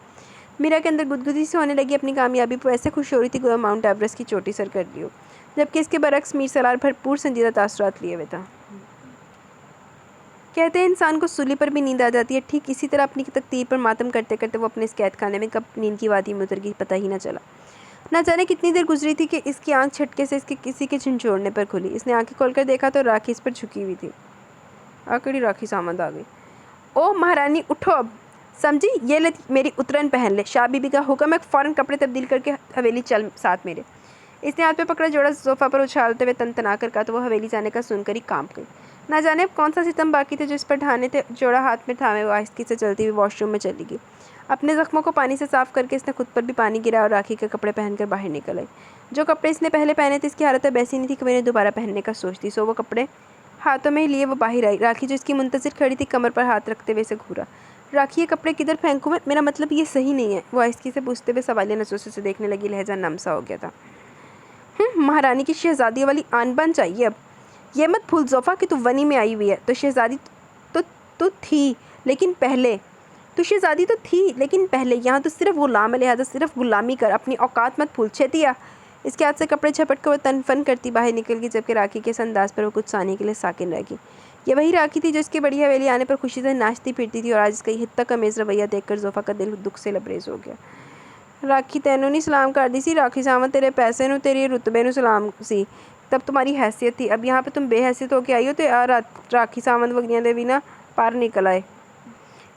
میرا کے اندر گدگدی سے ہونے لگی، اپنی کامیابی پر ایسے خوش ہو رہی تھی گویا ماؤنٹ ایوریسٹ کی چوٹی سر کر لی ہو، جبکہ اس کے برعکس میر سالار بھرپور سنجیدہ تاثرات لیے ہوئے تھا۔ کہتے ہیں انسان کو سولی پر بھی نیند آ جاتی ہے، ٹھیک اسی طرح اپنی تقدیر پر ماتم کرتے کرتے وہ اپنے اس قید خانے میں کب نیند کی وادی میں اتر گئی پتہ ہی نہ چلا۔ نہ جانے کتنی دیر گزری تھی کہ اس کی آنکھ چھٹکے سے کسی کے جھنجھوڑنے پر کھلی۔ اس نے آنکھیں کھول کر دیکھا تو راکھی اس پر جھکی ہوئی تھی۔ آکڑی راکھی سامند آ گئی۔ او مہارانی اٹھو اب، سمجھی؟ یہ لے میری اترن پہن لے، شاہ بی بی کا حکم ہے، فوراً کپڑے تبدیل کر کے حویلی چل ساتھ میرے۔ اس نے ہاتھ پہ پکڑا جوڑا صوفہ پر اچھالتے ہوئے تنتنا کر کہا تو وہ حویلی جانے کا سن کر ہی کانپ گئی۔ نہ جانے اب کون سا ستم باقی تھے جو اس پر ڈھانے تھے۔ جوڑا ہاتھ میں تھامے وہ آہستگی سے چلتی ہوئی واش روم میں چلی گئی۔ اپنے زخموں کو پانی سے صاف کر کے اس نے خود پر بھی پانی گرایا اور راکھی کے کپڑے پہن کر باہر نکل آئی۔ جو کپڑے اس نے پہلے پہنے تھے اس کی حالت اب ایسی نہیں تھی کہ وہ انہیں دوبارہ پہننے کا سوچتی، سو وہ کپڑے ہاتھوں میں لیے وہ باہر آئی۔ راکھی جو اس کی منتظر کھڑی تھی کمر پر ہاتھ رکھتے ہوئے اسے گھورا۔ راکھی یہ کپڑے کدھر پھینکوں میں؟ میرا مطلب یہ صحیح نہیں ہے، وہ آہستگی سے پوچھتے ہوئے سوالیہ نظروں سے دیکھنے لگی، لہجہ نم سا ہو گیا تھا۔ مہارانی کی شہزادیوں والی آن بان چاہیے اب۔ یہ مت بھول زوفا کہ تو ونی میں آئی ہوئی ہے، تو شہزادی تو تھی لیکن پہلے یہاں تو صرف غلام ہے، لہٰذا صرف غلامی کر، اپنی اوقات مت بھول، چھیتی آ۔ اس کے ہاتھ سے کپڑے جھپٹ کر وہ تن فن کرتی باہر نکل گئی، جبکہ راکھی کے اس انداز پر وہ کچھ ثانیے کے لیے ساکن رہ گئی۔ یہ وہی راکھی تھی جو اس کے بڑی حویلی آنے پر خوشی سے ناچتی پھرتی تھی، اور آج اس کا یہ حد امیز رویہ دیکھ کر زوفا کا دل دکھ سے لبریز ہو گیا۔ راکھی تینوں نہیں سلام کر دی سی، راکھی ساون تیرے پیسے نو تیرے رتبے نو سلام سی، تب تمہاری حیثیت تھی، اب یہاں پہ تم بے حیثیت ہو کے آئی ہو تو یار راکھی ساون وگیاں دے بھی نا پار نکل آئے۔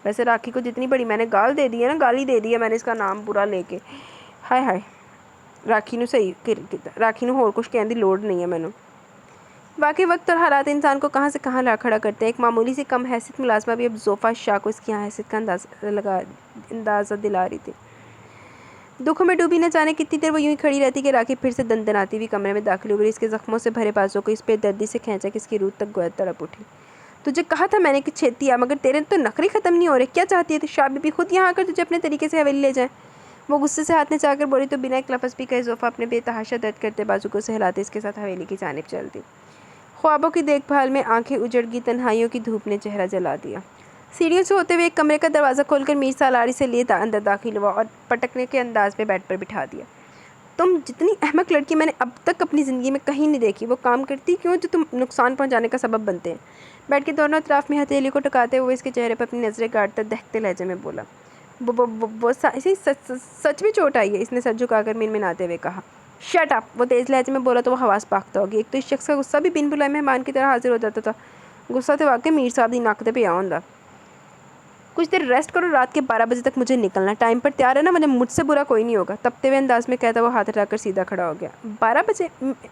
ویسے راکھی کو جتنی بڑی میں نے گالی دے دی ہے میں نے اس کا نام برا لے کے، ہائے ہائے، راکھی نو صحیح راکھی نو اور کچھ کہنے دی لوڑ نہیں ہے مینوں۔ واقعی وقت اور حالات انسان کو کہاں سے کہاں لا کھڑا کرتے ہیں۔ ایک معمولی سی کم حیثیت ملازمہ بھی اب زوفا شاہ کو اس کی حیثیت کا اندازہ دلا رہی تھی۔ دکھوں میں ڈوبی نہ جانے کتنی دیر وہ یوں ہی کھڑی رہتی کہ راکھی پھر سے دندناتی ہوئی کمرے میں داخل ہو گئی، اس کے زخموں سے بھرے بازوں کو اس پہ دردی سے کھینچا کہ اس کی روح تک گویا تڑپ اٹھی۔ تجھے کہا تھا میں نے کہ چھیتی آ، مگر تیرے تو نخرے ختم نہیں ہو رہے، کیا چاہتی ہے تو شاہ بی بی خود یہاں آ کر تجھے اپنے طریقے سے حویلی لے جائیں۔ وہ غصے سے ہاتھ نچا کر بولی تو بنا ایک لفظ بھی کہے زوفا اپنے بے تحاشا درد کرتے بازو کو سہلاتے اس کے ساتھ حویلی کی جانب چل دی۔ خوابوں کی دیکھ بھال میں آنکھیں اجڑ گئی، تنہائیوں کی دھوپ نے چہرہ جلا دیا۔ سیڑھیوں سے ہوتے ہوئے ایک کمرے کا دروازہ کھول کر میر سالار سے لیے اندر داخل ہوا اور پٹکنے کے انداز میں بیڈ پر بٹھا دیا۔ تم جتنی احمق لڑکی میں نے اب تک اپنی زندگی میں کہیں نہیں دیکھی، وہ کام کرتی کیوں جو تم نقصان پہنچانے کا سبب بنتے ہیں۔ بیڈ کے دونوں اطراف میں ہتھیلی کو ٹکاتے ہوئے اس کے چہرے پر اپنی نظریں گاڑتا دہتے لہجے میں بولا۔ وہ سچ میں چوٹ آئی ہے، اس نے سر جھکا کر منمناتے ہوئے کہا۔ شٹ اپ، وہ تیز لہجے میں بولا تو وہ حواس باختہ ہو گئی۔ ایک تو اس شخص کا غصہ بھی بن بلائے مہمان کی طرح حاضر ہو جاتا تھا۔ غصہ تو واقعی میر صاحب دی ناک تے پیا ہوندا۔ کچھ دیر ریسٹ کرو، رات کے 12 بجے تک مجھے نکلنا، ٹائم پر تیار ہے نا، مجھ سے برا کوئی نہیں ہوگا۔ تپتے ہوئے انداز میں کہتا وہ ہاتھ ہٹا کر سیدھا کھڑا ہو گیا۔ 12 بجے؟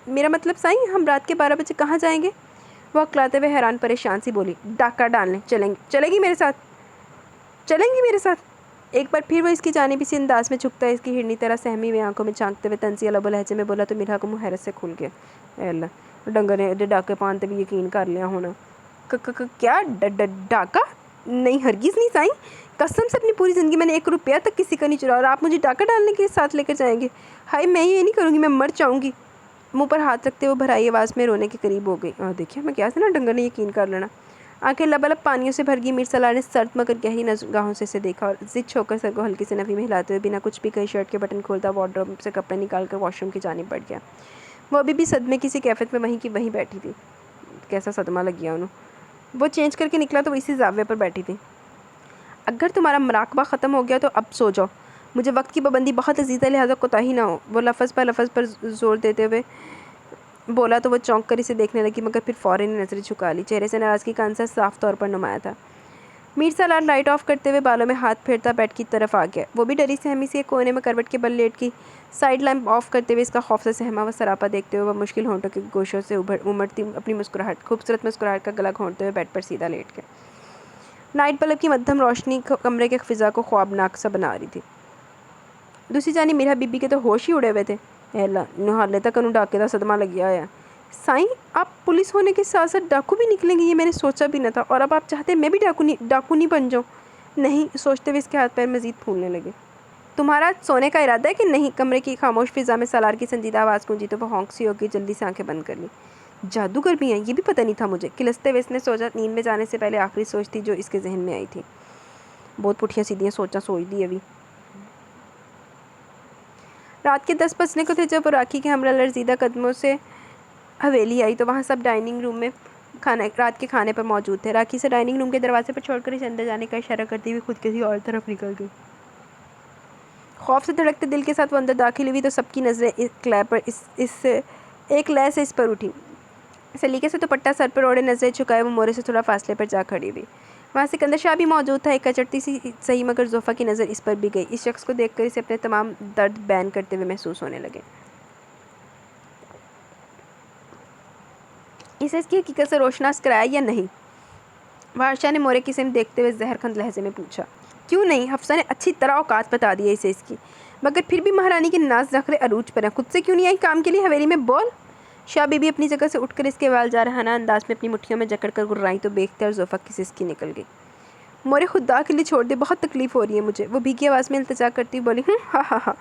میرا مطلب سائیں ہم رات کے 12 بجے کہاں جائیں گے؟ وہ اکلاتے ہوئے حیران پریشان سی بولی۔ ڈاکہ ڈالنے چلیں گی میرے ساتھ؟ ایک بار پھر وہ اس کی جانب اسی انداز میں جھکتا ہے، اس کی ہرنی طرح سہمی ہوئی آنکھوں میں جھانکتے ہوئے طنزیہ لب و لہجے میں بولا تو میرا کو منہ حیرت سے کھل گیا۔ اے اللہ، ڈنگر نے ڈاکے پانتے بھی یقین کر لیا ہونا۔ کیا ڈاکہ؟ نہیں ہرگز نہیں سائیں، قسم سے اپنی پوری زندگی میں نے 1 روپیہ تک کسی کا نہیں چرایا اور آپ مجھے ڈاکہ ڈالنے کے ساتھ لے کر جائیں گے؟ ہائے میں یہ نہیں کروں گی، میں مر جاؤں گی۔ منہ پر ہاتھ رکھتے وہ بھرائی آواز میں رونے کے قریب ہو گئی۔ دیکھیے میں کیا تھا نا، ڈنگر نے یقین کر لینا۔ آنکھیں لبالب پانیوں سے بھر گئی۔ میر سالار نے سرد مگر گہری نگاہوں سے اسے دیکھا اور زچ ہو کر سر کو ہلکی سے نفی میں ہلاتے ہوئے بنا کچھ بھی کہے شرٹ کے بٹن کھولتا وارڈروب سے کپڑے نکال کر واش روم کی جانب بڑھ گیا۔ وہ ابھی بھی صدمے کسی کیفیت میں وہیں کی وہیں بیٹھی تھی. کیسا صدمہ لگ گیا انہوں. وہ چینج کر کے نکلا تو وہ اسی زاویے پر بیٹھی تھی. اگر تمہارا مراقبہ ختم ہو گیا تو اب سو جاؤ. مجھے وقت کی پابندی بہت عزیز ہے، لہٰذا کوتاہی نہ ہو. وہ لفظ پر زور دیتے ہوئے بولا تو وہ چونک کر اسے دیکھنے لگی، مگر پھر فوراً نظریں جھکا لی. چہرے سے ناراضگی کا عنصر صاف طور پر نمایاں تھا. میر سالار لائٹ آف کرتے ہوئے بالوں میں ہاتھ پھیرتا بیڈ کی طرف آ گیا. وہ بھی ڈری سہمی سی ایک کونے میں کروٹ کے بل لیٹ گئی. سائیڈ لیمپ آف کرتے ہوئے اس کا خوف سے سہما ہوا سراپا دیکھتے ہوئے وہ مشکل ہونٹوں کے گوشوں سے امڑتی اپنی خوبصورت مسکراہٹ کا گلا گھونٹتے ہوئے بیڈ پر سیدھا لیٹ گیا. نائٹ بلب کی مدھم روشنی کمرے کے فضا کو خوابناک سا بنا رہی تھی. دوسری جانب میرا بی بی کے تو ہوش ہی اڑے ہوئے تھے. اے اللہ، انہوں حالے تک انہوں ڈاکے کا صدمہ لگ گیا ہے. سائیں، آپ پولیس ہونے کے ساتھ ساتھ ڈاکو بھی نکلیں گے، یہ میں نے سوچا بھی نہ تھا. اور اب آپ چاہتے ہیں میں بھی ڈاکو نہیں بن جاؤں؟ نہیں، سوچتے ہوئے اس کے ہاتھ پیر مزید پھولنے لگے. تمہارا سونے کا ارادہ ہے کہ نہیں؟ کمرے کی خاموش فضا میں سالار کی سنجیدہ آواز گونجی تو وہ ہونک سی ہو گئی. جلدی سے آنکھیں بند کر لی. جادوگر بھی ہیں، یہ بھی پتہ نہیں تھا مجھے. کلستے ہوئے اس نے سوچا. نیند میں جانے سے پہلے آخری سوچ تھی جو اس کے ذہن میں آئی تھی. بہت پٹھیاں سیدھیاں سوچ دی ابھی. رات کے 10 بجنے کو تھے جب وہ راکھی کے ہمراہ لرزیدہ قدموں سے حویلی آئی تو وہاں سب ڈائننگ روم میں رات کے کھانے پر موجود تھے. راکھی سے ڈائننگ روم کے دروازے پر چھوڑ کر اسے اندر جانے کا اشارہ کرتی ہوئی خود کسی اور طرف نکل گئی. خوف سے دھڑکتے دل کے ساتھ وہ اندر داخل ہوئی تو سب کی نظریں ایک لے سے اس پر اٹھی. سلیقے سے دوپٹہ سر پر اوڑھے نظریں جھکائے وہ مورے سے تھوڑا فاصلے پر جا کھڑی ہوئی. وہاں سکندر شاہ بھی موجود تھا. ایک کچڑتی سی صحیح مگر زوفا کی نظر اس پر بھی گئی. اس شخص کو دیکھ کر اسے اپنے تمام درد بیان کرتے ہوئے محسوس ہونے لگے. اسے اس کی حقیقت سے روشناس کرایا یا نہیں؟ بادشاہ نے مورے کی سمت دیکھتے ہوئے زہر خند لہجے میں پوچھا. کیوں نہیں؟ حفصہ نے اچھی طرح اوقات بتا دی ہے اسے اس کی. مگر پھر بھی مہارانی کے ناز نخرے عروج پر ہیں. خود سے کیوں نہیں آئی کام کے لیے حویلی میں؟ بول. شاہ بی بی اپنی جگہ سے اٹھ کر اس کے وال جارحانہ انداز میں اپنی مٹھیوں میں جکڑ کر گررائی تو بے اختیار زوفا کی سسکی نکل گئی. مورے خدا کے لیے چھوڑ دے، بہت تکلیف ہو رہی ہے مجھے. وہ بھیگی آواز میں التجا کرتی بولی. ہاں.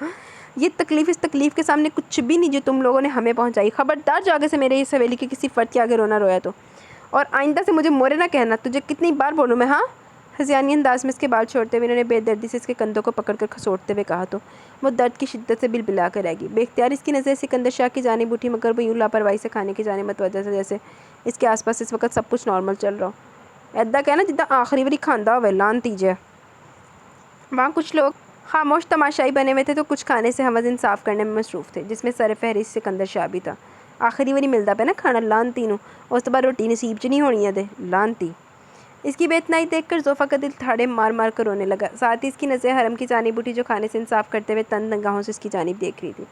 یہ تکلیف اس تکلیف کے سامنے کچھ بھی نہیں جو تم لوگوں نے ہمیں پہنچائی. خبردار جو آگے سے میرے اس حویلی کے کسی فرد کے آگے رونا رویا تو، اور آئندہ سے مجھے مورے نہ کہنا. تجھے کتنی بار بولوں میں؟ ہاں. ہذیانی انداز میں اس کے بال چھوڑتے ہوئے انہوں نے بے دردی سے اس کے کندھوں کو پکڑ کر کھسوٹتے ہوئے کہا تو وہ درد کی شدت سے بلبلا کر رہ گئی. بے اختیار اس کی نظر سکندر شاہ کی جانب اٹھی مگر وہ یوں لاپرواہی سے کھانے کی جانب متوجہ تھا جیسے اس کے آس پاس اس وقت سب کچھ نارمل چل رہا ہو. ایدا کہنا جدہ آخری واری کھاندا ہوئے لانتی جے. وہاں کچھ لوگ خاموش تماشائی بنے ہوئے تھے تو کچھ کھانے سے ہمز انصاف کرنے میں مصروف تھے، جس میں سر فہرست سکندر شاہ بھی تھا. آخری واری ملدا پہ نا کھانا لانتی نو، اس بعد روٹی نصیب چ نہیں ہونی ہے دے لانتی. اس کی بے اتنائی دیکھ کر زوفا کا دل تھاڑے مار مار کر رونے لگا. ساتھ ہی اس کی نظریں حرم کی جانب اٹھی جو کھانے سے انصاف کرتے ہوئے تند نگاہوں سے اس کی جانب دیکھ رہی تھی.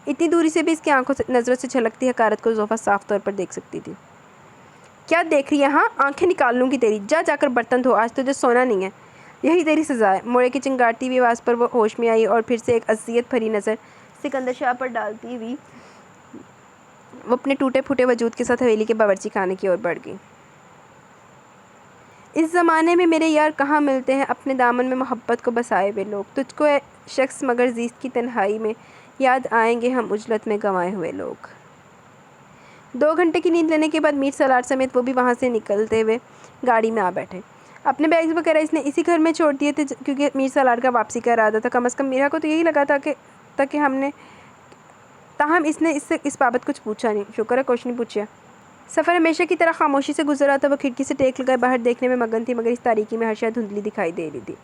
اتنی دوری سے بھی اس کی نظروں سے چھلکتی حقارت کو زوفا صاف طور پر دیکھ سکتی تھی. کیا دیکھ رہی ہے؟ ہاں، آنکھیں نکال لوں گی تیری. جا کر برتن دھو، آج تجھے سونا نہیں ہے. یہی تیری سزا ہے. موڑے کی چنگاڑتی ہوئی آواز پر وہ ہوش میں آئی اور پھر سے ایک اذیت بھری نظر سکندر شاہ پر ڈالتی ہوئی وہ اپنے ٹوٹے پھوٹے وجود کے ساتھ حویلی کے باورچی خانے کی اور بڑھ گئی. اس زمانے میں میرے یار کہاں ملتے ہیں اپنے دامن میں محبت کو بسائے ہوئے لوگ. تجھ کو اے شخص مگر زیست کی تنہائی میں یاد آئیں گے ہم اجلت میں گنوائے ہوئے لوگ. 2 گھنٹے کی نیند لینے کے بعد میر سالار سمیت وہ بھی وہاں سے نکلتے ہوئے گاڑی میں آ بیٹھے. اپنے بیگز وغیرہ اس نے اسی گھر میں چھوڑ دیے تھے کیونکہ میر سالار کا واپسی کا ارادہ تھا. کم از کم میرا کو تو یہی لگا تھا کہ تاہم اس نے اس سے اس بابت کچھ پوچھا نہیں. شکر ہے کچھ نہیں پوچھا. سفر ہمیشہ کی طرح خاموشی سے گزر رہا تھا. وہ کھڑکی سے ٹیک لگائے باہر دیکھنے میں مگن تھی مگر اس تاریکی میں ہر شے دھندلی دکھائی دے رہی تھی.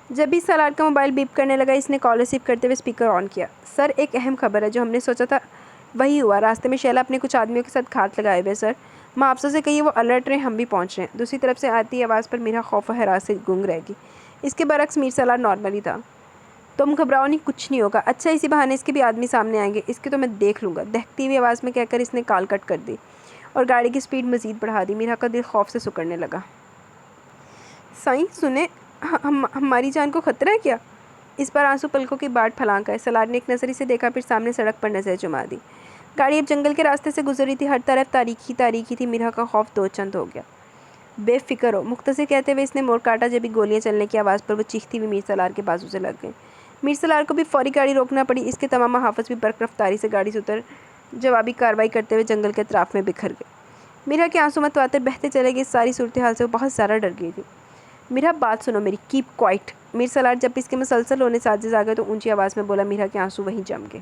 جب بھی سالار کا موبائل بیپ کرنے لگا اس نے کال ریسیو کرتے ہوئے اسپیکر آن کیا. سر، ایک اہم خبر ہے. جو ہم نے سوچا تھا وہی ہوا. راستے میں شیلا اپنے کچھ آدمیوں کے ساتھ گھات لگائے ہوئے سر. ماں افسر سے کہیے وہ الرٹ رہے، ہم بھی پہنچ رہے ہیں. دوسری طرف سے آتی آواز پر میرا خوف و ہراس سے گنگ رہ گئی. اس کے برعکس میر سالار نارمل ہی تھا. تم گھبراؤ نہیں، کچھ نہیں ہوگا. اچھا، اسی بہانے اس کے بھی آدمی سامنے آئیں گے. اس کے تو میں دیکھ لوں گا. دہکتی ہوئی آواز میں کہہ کر اس نے کال کٹ کر دی اور گاڑی کی سپیڈ مزید بڑھا دی. میرا کا دل خوف سے سکڑنے لگا. سائیں سنیں، ہماری جان کو خطرہ ہے کیا؟ اس بار آنسو پلکوں کی باڑ پھلانگ آئے. سالار نے ایک نظر اسے دیکھا پھر سامنے سڑک پر نظر جما دی. گاڑی اب جنگل کے راستے سے گزر رہی تھی. ہر طرف تاریکی تاریکی تھی. میرا کا خوف دو چند ہو گیا. بے فکر ہو، مختصر کہتے ہوئے اس نے موڑ کاٹا. جبھی گولیاں چلنے کی آواز پر وہ چیختی ہوئی میر سالار کے بازو سے لگ گئی. میر سالار کو بھی فوری گاڑی روکنا پڑی. اس کے تمام محافظ بھی برق رفتاری سے گاڑی سے اتر جوابی کارروائی کرتے ہوئے جنگل کے اطراف میں بکھر گئے. میرا کے آنسو متواتر بہتے چلے گئے. اس ساری صورتحال سے وہ بہت زیادہ ڈر گئی تھی. میرا بات سنو میری، کیپ کوائٹ. میر سالار جب اس کے مسلسل ہونے سے عاجز آ گئے تو اونچی آواز میں بولا. میرا کے آنسو وہیں جم گئے.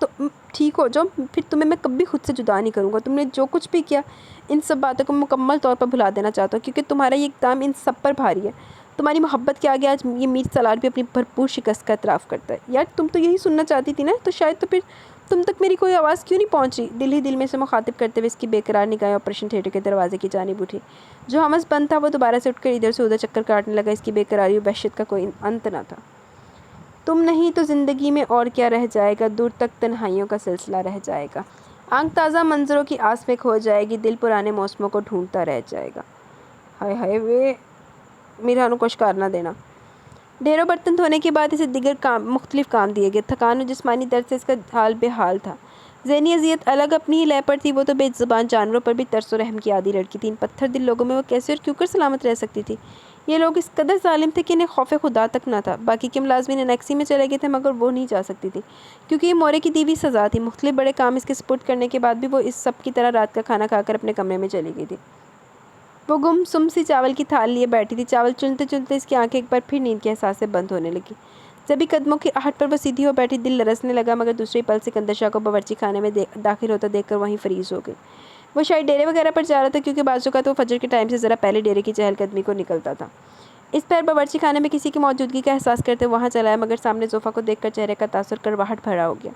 تو ٹھیک ہو جاؤ، پھر تمہیں میں کبھی خود سے جدا نہیں کروں گا۔ تم نے جو کچھ بھی کیا ان سب باتوں کو مکمل طور پر بھلا دینا چاہتا ہوں، کیونکہ تمہارا یہ اقدام ان سب پر بھاری ہے۔ تمہاری محبت کے آگے آج یہ میر سالار بھی اپنی بھرپور شکست کا اعتراف کرتا ہے۔ یار تم تو یہی سننا چاہتی تھی نا، تو شاید تو پھر تم تک میری کوئی آواز کیوں نہیں پہنچ رہی؟ دل ہی دل میں سے مخاطب کرتے ہوئے اس کی بے قرار نگاہیں آپریشن تھیٹر کے دروازے کی جانب اٹھی۔ جو ہمس بند تھا وہ دوبارہ سے اٹھ کر ادھر سے ادھر چکر کاٹنے لگا۔ اس کی بے قراری اور وحشت کا کوئی انت نہ تھا۔ تم نہیں تو زندگی میں اور کیا رہ جائے گا، دور تک تنہائیوں کا سلسلہ رہ جائے گا، آنکھ تازہ منظروں کی آس میں کھو جائے گی، دل پرانے موسموں کو ڈھونڈتا رہ جائے گا۔ ہائے ہائے وے میرانو کو شکار نہ دینا۔ ڈھیروں برتن دھونے کے بعد اسے دیگر مختلف کام دیے گئے۔ تھکان اور جسمانی درد سے اس کا حال بے حال تھا۔ ذہنی اذیت الگ اپنی ہی لے پر تھی، وہ تو بے زبان جانوروں پر بھی ترس و رحم کی عادی لڑکی تھی۔ ان پتھر دل لوگوں میں وہ کیسے اور کیوں کر سلامت رہ سکتی تھی؟ یہ لوگ اس قدر ظالم تھے کہ انہیں خوف خدا تک نہ تھا۔ باقی کے ملازمین انیکسی میں چلے گئے تھے مگر وہ نہیں جا سکتی تھی، کیونکہ یہ مورے کی دی ہوئی سزا تھی۔ مختلف بڑے کام اس کے سپرد کرنے کے بعد بھی وہ اس سب کی طرح رات کا کھانا کھا کر اپنے کمرے میں چلی گئی تھی۔ وہ گم سم سی چاول کی تھال لیے بیٹھی تھی۔ چاول چنتے چنتے اس کی آنکھیں ایک بار پھر نیند کے احساس سے بند ہونے لگی۔ جبھی قدموں کی آہٹ پر وہ سیدھی ہو بیٹھی، دل لرزنے لگا، مگر دوسری پل سکندر شاہ کو باورچی خانے میں داخل ہوتا دیکھ کر وہیں فریز ہو گئی۔ وہ شاید ڈیرے وغیرہ پر جا رہا تھا، کیونکہ بعض اوقات وہ فجر کے ٹائم سے ذرا پہلے ڈیرے کی چہل قدمی کو نکلتا تھا۔ اس پیر باورچی خانے میں کسی کی موجودگی کا احساس کرتے وہاں چلا آیا، مگر سامنے زوفا کو دیکھ کر چہرے کا تاثر کرواہٹ بھرا ہو گیا۔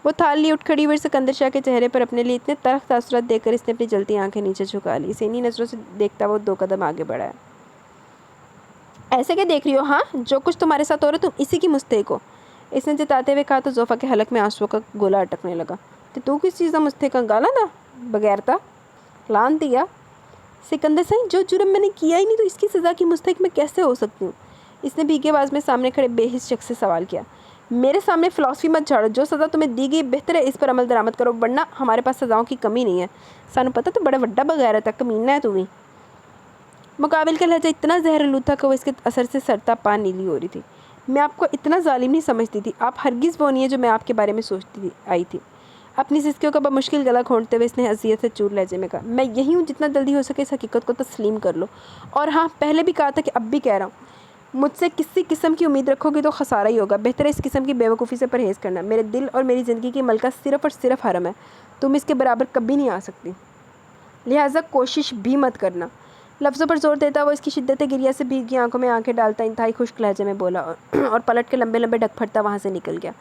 وہ تھال لی اٹھ کھڑی ہوئی، سکندر شاہ کے چہرے پر اپنے لیے اتنے تلخ تاثرات دیکھ کر اس نے اپنی جلتی آنکھیں نیچے جھکا لی۔ اسے انہی نظروں سے دیکھتا وہ 2 قدم آگے بڑھا۔ ایسے کیا دیکھ رہی ہو؟ ہاں، جو کچھ تمہارے ساتھ ہو رہا تم اسی کی مستحق ہو، اس نے جتاتے ہوئے کہا تو زوفا کے حلق میں آنسوؤں کا گولا اٹکنے لگا۔ تو کس چیز کا مستحق؟ گالا نا بغیرتا لان دیا سکندر سنگھ، جو جرم میں نے کیا ہی نہیں تو اس کی سزا کی مستحق میں کیسے ہو سکتی ہوں؟ اس نے بھیگے آواز میں سامنے کھڑے بے حس شخص سے سوال کیا۔ میرے سامنے فلاسفی مت جھاڑو، جو سزا تمہیں دی گئی بہتر ہے اس پر عمل درآمد کرو، ورنہ ہمارے پاس سزاؤں کی کمی نہیں ہے۔ سانو پتہ تو بڑا وڈا بغیرت ہے، کمینہ ہے تمہیں۔ مقابل کا لہجہ اتنا زہرآلود تھا کہ وہ اس کے اثر سے سرتا پا نیلی ہو رہی تھی۔ میں آپ کو اتنا ظالم نہیں سمجھتی تھی، آپ ہرگز وہ نہیں ہے جو میں آپ کے بارے میں سوچتی آئی تھی۔ اپنی سسکیوں کا بمشکل گلا کھونٹتے ہوئے اس نے اذیت سے چور لہجے میں کہا، میں یہی ہوں، جتنا جلدی ہو سکے اس حقیقت کو تسلیم کر لو۔ اور ہاں، پہلے بھی کہا تھا کہ اب بھی کہہ رہا ہوں، مجھ سے کسی قسم کی امید رکھو گے تو خسارہ ہی ہوگا۔ بہتر ہے اس قسم کی بے وقوفی سے پرہیز کرنا۔ میرے دل اور میری زندگی کی ملکہ صرف اور صرف حرم ہے، تم اس کے برابر کبھی نہیں آ سکتی، لہٰذا کوشش بھی مت کرنا۔ لفظوں پر زور دیتا وہ اس کی شدت گریہ سے بھیگی آنکھوں میں آنکھیں ڈالتا انتہائی خشک لہجے میں بولا اور پلٹ کے لمبے لمبے ڈگ پھٹتا وہاں سے نکل گیا۔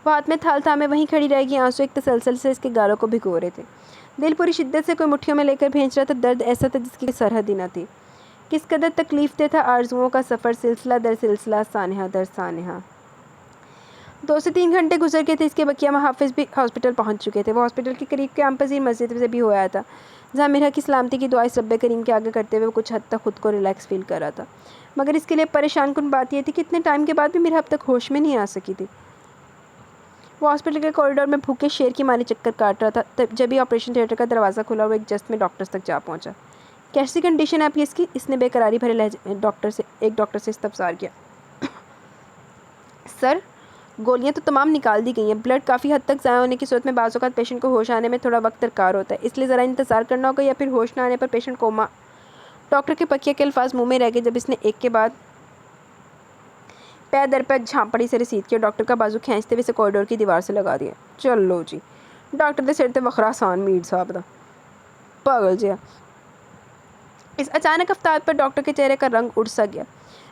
وہ ہاتھ میں تھال تھامے وہیں کھڑی رہ گئی، آنسو ایک تسلسل سے اس کے گالوں کو بھگو رہے تھے۔ دل پوری شدت سے کوئی مٹھیوں میں لے کر بھینچ رہا تھا، درد ایسا تھا جس کی سرحد ہی نہ تھی۔ کس قدر تکلیف دہ تھا آرزوؤں کا سفر، سلسلہ در سلسلہ، سانحہ در سانحہ۔ 2 سے 3 گھنٹے گزر گئے تھے، اس کے بقیہ محافظ بھی ہاسپٹل پہنچ چکے تھے۔ وہ ہاسپٹل کے قریب قیام پذیر مسجد سے بھی ہو آیا تھا، جہاں میرا کی سلامتی کی دعائیں رب کریم کے آگے کرتے ہوئے وہ کچھ حد تک خود کو ریلیکس فیل کر رہا تھا۔ مگر اس کے لیے پریشان کن بات یہ تھی کہ اتنے ٹائم کے بعد بھی میرا اب تک ہوش میں نہیں آ سکی تھی۔ وہ ہاسپٹل کے کوریڈور میں بھوکے شیر کی مانی چکر کاٹ رہا تھا، جبھی آپریشن تھیٹر کا دروازہ کھلا اور وہ ایک جست میں ڈاکٹرز تک جا پہنچا۔ کیسی کنڈیشن ہے آپ کی اس کی؟ اس نے بے قراری بھرے لہجے میں ایک ڈاکٹر سے استفسار کیا۔ سر، گولیاں تو تمام نکال دی گئی ہیں، بلڈ کافی حد تک ضائع ہونے کی صورت میں بعض اوقات پیشنٹ کو ہوش آنے میں تھوڑا وقت درکار ہوتا ہے، اس لیے ذرا انتظار کرنا ہوگا یا پھر ہوش نہ آنے پر پیشنٹ کوما۔ ڈاکٹر کے پکیے کے الفاظ منہ میں رہ گئے جب اس نے ایک کے بعد پے در پے جھانپڑی سے رسید کیا۔ ڈاکٹر کا بازو کھینچتے ہوئے اسے کوریڈور کی دیوار سے لگا دیا۔ چلو جی، ڈاکٹر دے سر تے وکھرا سان میر صاحب دا پاگل جیا۔ اس اچانک افتاد پر ڈاکٹر کے چہرے کا رنگ اڑ سا گیا۔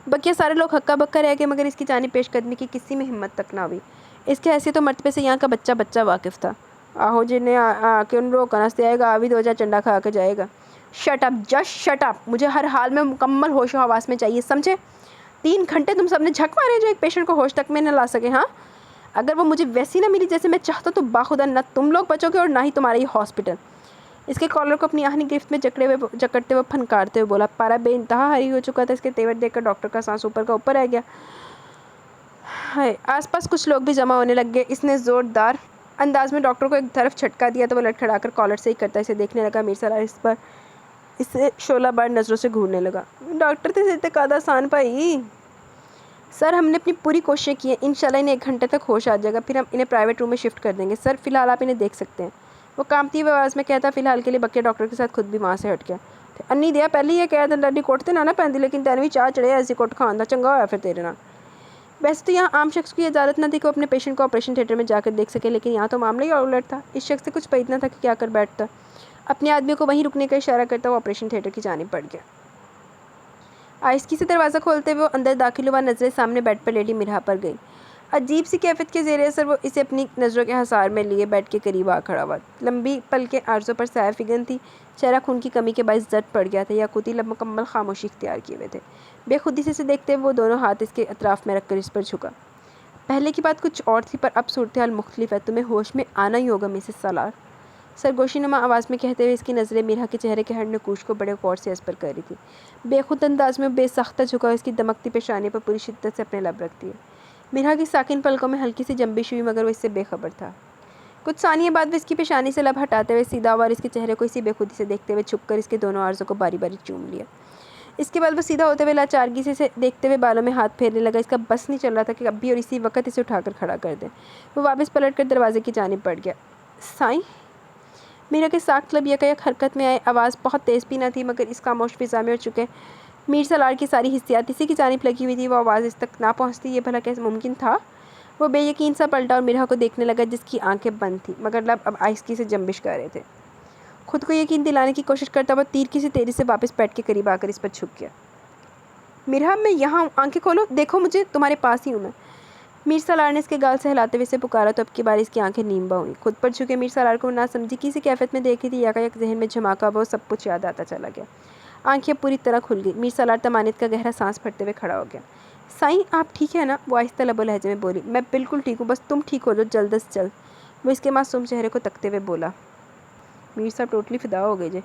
بقیہ سارے لوگ ہکا بکا رہ گئے، مگر اس کی جانب پیش قدمی کی کسی میں ہمت تک نہ ہوئی۔ اس کی حیثیت و مرتبے سے یہاں کا بچہ واقف تھا۔ آہو جنہیں آ کے ان روکا نہ آئے گا، آوی دو جا چنڈا کھا کے جائے گا۔ Shut up, just shut up, مجھے ہر حال میں مکمل ہوش و حواس میں چاہیے، سمجھے؟ 3 گھنٹے تم سب نے جھک مارے جو ایک پیشنٹ کو ہوش تک میں نہ لا سکے، ہاں؟ اگر وہ مجھے ویسی نہ ملی جیسے میں چاہتا تو باخدا نہ تم لوگ بچو گے اور نہ ہی تمہارا یہ ہاسپٹل۔ اس کے کالر کو اپنی آہنی گرفت میں جکڑتے ہوئے پھنکارتے ہوئے بولا۔ پارا بے انتہا ہری ہو چکا تھا، اس کے تیور دیکھ کر ڈاکٹر کا سانس اوپر کا اوپر رہ گیا۔ آس پاس کچھ لوگ بھی جمع ہونے لگ گئے۔ اس نے زوردار انداز میں ڈاکٹر کو ایک طرف جھٹکا دیا تو وہ لڑکھڑا کر کالر سے ہی کرتا اسے دیکھنے لگا۔ میر سالار اسے شعلہ بار نظروں سے گھورنے لگا۔ ڈاکٹر تے سے قادہ آسان پائی سر، ہم نے اپنی پوری کوششیں کی ہیں، انشاءاللہ انہیں 1 گھنٹے تک ہوش آ جائے گا، پھر ہم انہیں پرائیویٹ روم میں شفٹ کر دیں گے۔ سر، فی الحال آپ انہیں دیکھ سکتے ہیں، وہ کانپتی ہوئی آواز میں کہتا۔ فی الحال کے لیے بقیہ ڈاکٹر کے ساتھ خود بھی وہاں سے ہٹ گیا۔ انی دیا پہلے یہ کہہ دن لڈی کوٹ تے نہ پیندی، لیکن تینویں چاہ چڑھے ایسی کوٹ کھان دا، چنگا ہویا پھر تیرے نال۔ ویسے تو یہاں عام شخص کی اجازت نہ تھی کہ وہ اپنے پیشنٹ کو آپریشن تھیٹر میں جا کر دیکھ سکے، لیکن یہاں تو معاملہ ہی الٹ تھا۔ اس شخص سے کچھ بعید نہ تھا کہ کیا کر بیٹھتا۔ اپنے آدمیوں کو وہیں رکنے کا اشارہ کرتا وہ آپریشن تھیٹر کی جانب بڑھ گیا۔ آہستگی سے دروازہ کھولتے ہوئے وہ اندر داخل ہوا، نظریں سامنے بیڈ پر لیٹی مرحا پر گئی۔ عجیب سی کیفیت کے زیر اثر وہ اسے اپنی نظروں کے حصار میں لیے بیڈ کے قریب آ کھڑا ہوا۔ لمبی پلکیں عارضوں پر سایہ فگن تھی، چہرہ خون کی کمی کے باعث زرد پڑ گیا تھا، یاقوتی لب مکمل خاموشی اختیار کیے ہوئے تھے۔ بے خودی سے اسے دیکھتے ہوئے وہ دونوں ہاتھ اس کے اطراف میں رکھ کر اس پر جھکا۔ پہلے کی بات کچھ اور تھی، پر اب صورتحال مختلف ہے۔ تمہیں ہوش میں آنا ہی ہوگا مسز سالار، سرگوشی نما آواز میں کہتے ہوئے اس کی نظریں مرحا کے چہرے کے ہر نقوش کو بڑے غور سے اس پر کر رہی تھی۔ بے خود انداز میں بے ساختہ جھکا اس کی دمکتی پیشانی پر پوری شدت سے اپنے لب رکھ دیے۔ مرحا کی ساکن پلکوں میں ہلکی سی جنبش ہوئی، مگر وہ اس سے بے خبر تھا۔ کچھ ثانیے بعد وہ اس کی پیشانی سے لب ہٹاتے ہوئے سیدھا ہوا اور اس کے چہرے کو اسی بے خودی سے دیکھتے ہوئے چھپ کر اس کے دونوں عارضوں کو باری باری چوم لیا۔ اس کے بعد وہ سیدھا ہوتے ہوئے لاچارگی سے اسے دیکھتے ہوئے بالوں میں ہاتھ پھیرنے لگا۔ اس کا بس نہیں چل رہا تھا کہ اب بھی اور اسی وقت اسے اٹھا کر کھڑا کر دے۔ وہ واپس پلٹ کر دروازے کی جانب بڑھ گیا۔ سائیں؟ مرحا کے ساکت لب یکایک حرکت میں آئے۔ آواز بہت تیز بھی نہ تھی، مگر اس خاموش فضا میں اور چونکہ میر سالار کی ساری حسیات اسی کی جانب لگی ہوئی تھی، وہ آواز اس تک نہ پہنچتی۔ یہ بھلا کیسے ممکن تھا؟ وہ بے یقین سا پلٹا اور مرحا کو دیکھنے لگا، جس کی آنکھیں بند تھیں، مگر لب اب آہستگی سے جنبش کر رہے تھے۔ خود کو یقین دلانے کی کوشش کرتا ہوا تیر کی سی تیزی سے واپس بیڈ کے قریب آ کر اس پر چھپ گیا۔ مرحا، میں یہاں ہوں، آنکھیں کھولو، دیکھو مجھے، تمہارے پاس ہی ہوں میں۔ میر سالار نے اس کے گال سے ہلاتے ہوئے اسے پکارا تو اب کی بار اس کی آنکھیں نیم بہ ہوئیں۔ خود پر جھکے میر سالار کو نہ سمجھی کسی کیفیت میں دیکھ رہی تھی، یکایک ذہن میں جھماکا وہ سب کچھ یاد آتا چلا گیا۔ آنکھیں پوری طرح کھل گئی۔ میر سالار طمانینت کا گہرا سانس بھرتے ہوئے کھڑا ہو گیا۔ سائیں، آپ ٹھیک ہیں نا؟ وہ آہستہ لب و لہجے میں بولی۔ میں بالکل ٹھیک ہوں، بس تم ٹھیک ہو جاؤ جلد از جلد، وہ اس کے معصوم چہرے کو تکتے ہوئے بولا۔ میر صاحب ٹوٹلی فدا ہو گئے جے۔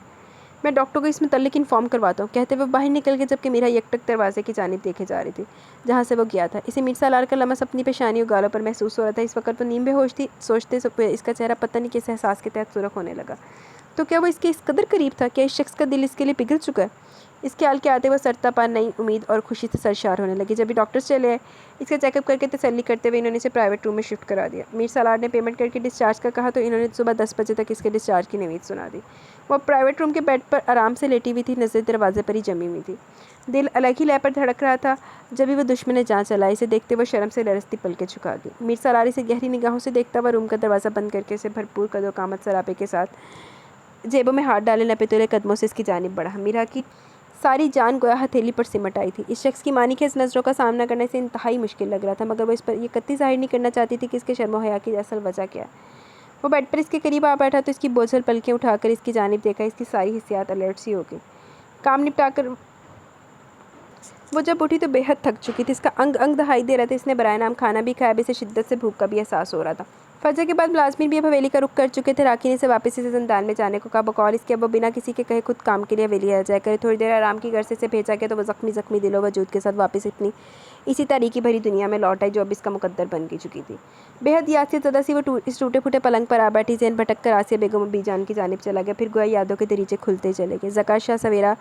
میں ڈاکٹر کو اس متعلق انفارم کرواتا ہوں، کہتے ہوئے باہر نکل گئے، جبکہ مرحا یکٹک دروازے کی جانب دیکھے جا رہی تھی جہاں سے وہ گیا تھا۔ اسے میر سالار کا لمس اپنی پیشانی اور گالوں پر محسوس ہو رہا تھا۔ اس وقت وہ نیم بے ہوش تھی۔ سوچتے ہوئے اس کا چہرہ پتہ نہیں کس احساس کے تحت سرخ ہونے لگا۔ تو کیا وہ اس کے اس قدر قریب تھا؟ کیا اس شخص کا دل اس کے لیے پگھل چکا ہے؟ اس خیال کے آتے وہ سرتا پا نئی امید اور خوشی سے سرشار ہونے لگی۔ جب بھی ڈاکٹرز چلے آئے، اس کا چیک اپ کر کے تسلی کرتے ہوئے انہوں نے اسے پرائیویٹ روم میں شفٹ کرا دیا۔ میر سالار نے پیمنٹ کر کے ڈسچارج کا کہا تو انہوں نے صبح 10 بجے تک اس کے ڈسچارج کی نوید سنا دی۔ وہ پرائیویٹ روم کے بیڈ پر آرام سے لیٹی ہوئی تھی، نظریں دروازے پر ہی جمی ہوئی تھی۔ دل الگ ہی لے پر دھڑک رہا تھا۔ جب بھی وہ دشمن جان چلا، اسے دیکھتے وہ شرم سے لرزتی پلکیں جھکا گئی۔ میر سالار اسے گہری نگاہوں سے دیکھتا ہوا روم کا دروازہ بند کر کے اسے بھرپور قد و قامت سراپے کے ساتھ جیبوں میں ہاتھ ڈالے نپے قدموں سے اس کی جانب بڑھا۔ مرحا کی ساری جان گویا ہتھیلی پر سمٹ آئی تھی۔ اس شخص کی مانی خیز نظروں کا سامنا کرنے سے انتہائی مشکل لگ رہا تھا، مگر وہ اس پر یہ قطعی ظاہر نہیں کرنا چاہتی تھی کہ اس کے شرم و حیا کی اصل وجہ کیا ہے۔ وہ بیڈ پر اس کے قریب آ بیٹھا تو اس کی بوجھل پلکیں اٹھا کر اس کی جانب دیکھا۔ اس کی ساری حسیات الرٹ سی ہو گئی۔ کام نپٹا کر وہ جب اٹھی تو بے حد تھک چکی تھی۔ اس کا انگ انگ دہائی دے رہا تھا۔ اس نے برائے نام کھانا بھی کھایا، اب اسے شدت سے بھوک کا بھی احساس ہو رہا تھا۔ فجر کے بعد ملازمین بھی اب حویلی کا رخ کر چکے تھے۔ راکی نے اسے واپس اسے زندان میں جانے کو کہا، بقول اس کے اب وہ بنا کسی کے کہے خود کام کے لیے حویلی آ جایا کرے۔ تھوڑی دیر آرام کی غرض سے اسے بھیجا گیا تو وہ زخمی دل و وجود کے ساتھ واپس اسی تاریکی بھری دنیا میں لوٹ آئی جو اب اس کا مقدر بن چکی تھی۔ بے حد یاسیت زدہ سی وہ اس ٹوٹے پھوٹے پلنگ پر آ بیٹھی، ذہن بھٹک کر آسیہ بیگم اور بی جان کی جانب چلا گیا۔ پھر گویا یادوں کے دریچے کھلتے چلے گئے۔ زکات شاہ سویرا،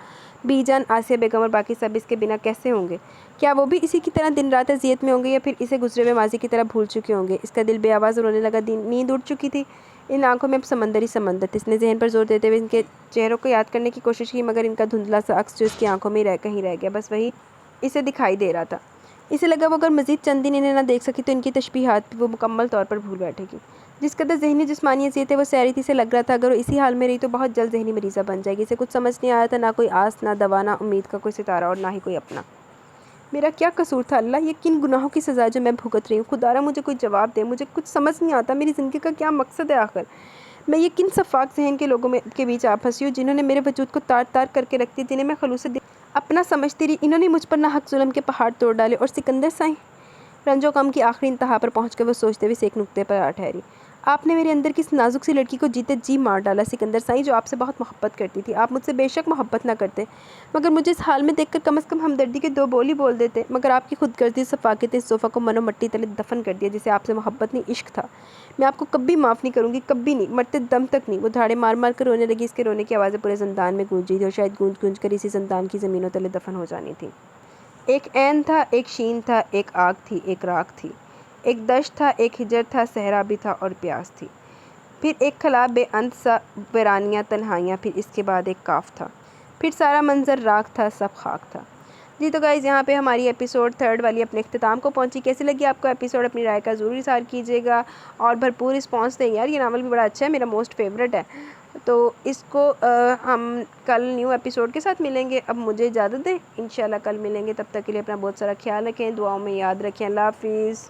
بی جان، آسیہ بیگم اور باقی سب اس کے بنا کیسے ہوں گے؟ کیا وہ بھی اسی کی طرح دن رات اذیت میں ہوں گے، یا پھر اسے گزرے ہوئے ماضی کی طرح بھول چکے ہوں گے؟ اس کا دل بے آواز رونے لگا۔ نیند اڑ چکی تھی۔ ان آنکھوں میں اب سمندر ہی سمندر تھا۔ اس نے ذہن پر زور دیتے ہوئے ان کے چہروں کو یاد کرنے کی کوشش کی، مگر ان کا دھندلا سا عکس جو اس کی آنکھوں میں کہیں رہ گیا، بس وہی اسے دکھائی دے رہا تھا۔ اسے لگا وہ اگر مزید چند دن انہیں نہ دیکھ سکی تو ان کی تشبیہات بھی وہ مکمل طور پر بھول بیٹھے گی۔ جس قدر ذہنی جسمانی اذیتیں وہ سہ رہی تھی، اسے لگ رہا تھا اگر وہ اسی حال میں رہی تو بہت جلد ذہنی مریضہ بن جائے گی۔ اسے کچھ سمجھ نہیں آیا تھا، نہ کوئی آس، نہ دوا، نہ امید کا کوئی ستارہ، اور نہ ہی کوئی اپنا۔ میرا کیا قصور تھا اللہ؟ یہ کن گناہوں کی سزا ہے جو میں بھگت رہی ہوں؟ خدا را مجھے کوئی جواب دے۔ مجھے کچھ سمجھ نہیں آتا، میری زندگی کا کیا مقصد ہے آخر؟ میں یہ کن شفاف ذہن کے لوگوں کے بیچ آ پھنسی ہوں جنہوں نے میرے وجود کو تار تار کر کے رکھ دیا، جنہیں میں خلوص دل اپنا سمجھتی رہی۔ انہوں نے مجھ پر ناحق ظلم کے پہاڑ توڑ ڈالے، اور سکندر سائیں؟ رنج و غم کی آخری انتہا پر پہنچ کر وہ سوچتے ہوئے ایک نقطے پر آ ٹھہری۔ آپ نے میرے اندر کی اس نازک سی لڑکی کو جیتے جی مار ڈالا سکندر سائیں، جو آپ سے بہت محبت کرتی تھی۔ آپ مجھ سے بے شک محبت نہ کرتے، مگر مجھے اس حال میں دیکھ کر کم از کم ہمدردی کے دو بول ہی بول دیتے۔ مگر آپ کی خود غرضی صفاقت اس صوفہ کو منو مٹی تلے دفن کر دیا جسے آپ سے محبت نہیں عشق تھا۔ میں آپ کو کبھی معاف نہیں کروں گی، کبھی نہیں، مرتے دم تک نہیں۔ وہ دھاڑے مار مار کر رونے لگی۔ اس کے رونے کی آوازیں پورے زندان میں گونج رہی تھی، اور شاید گونج گونج کر اسی زندان کی زمینوں تلے دفن ہو جانی تھی۔ ایک عین تھا، ایک شین تھا، ایک آگ تھی، ایک راکھ تھی، ایک دشت تھا، ایک ہجر تھا، صحرا بھی تھا اور پیاس تھی، پھر ایک خلا بے انت سا، ویرانیاں، تنہائیاں، پھر اس کے بعد ایک کاف تھا، پھر سارا منظر راکھ تھا، سب خاک تھا۔ جی تو گائز یہاں پہ ہماری ایپیسوڈ 3 والی اپنے اختتام کو پہنچی. کیسی لگی آپ کو ایپیسوڈ؟ اپنی رائے کا ضرور اظہار کیجیے گا اور بھرپور رسپانس دیں. یار یہ ناول بھی بڑا اچھا ہے, میرا موسٹ فیوریٹ ہے. تو اس کو ہم کل نیو ایپیسوڈ کے ساتھ ملیں گے. اب مجھے اجازت دیں, انشاءاللہ کل ملیں گے. تب تک کے لیے اپنا بہت سارا خیال رکھیں, دعاؤں میں یاد رکھیں. اللہ حافظ.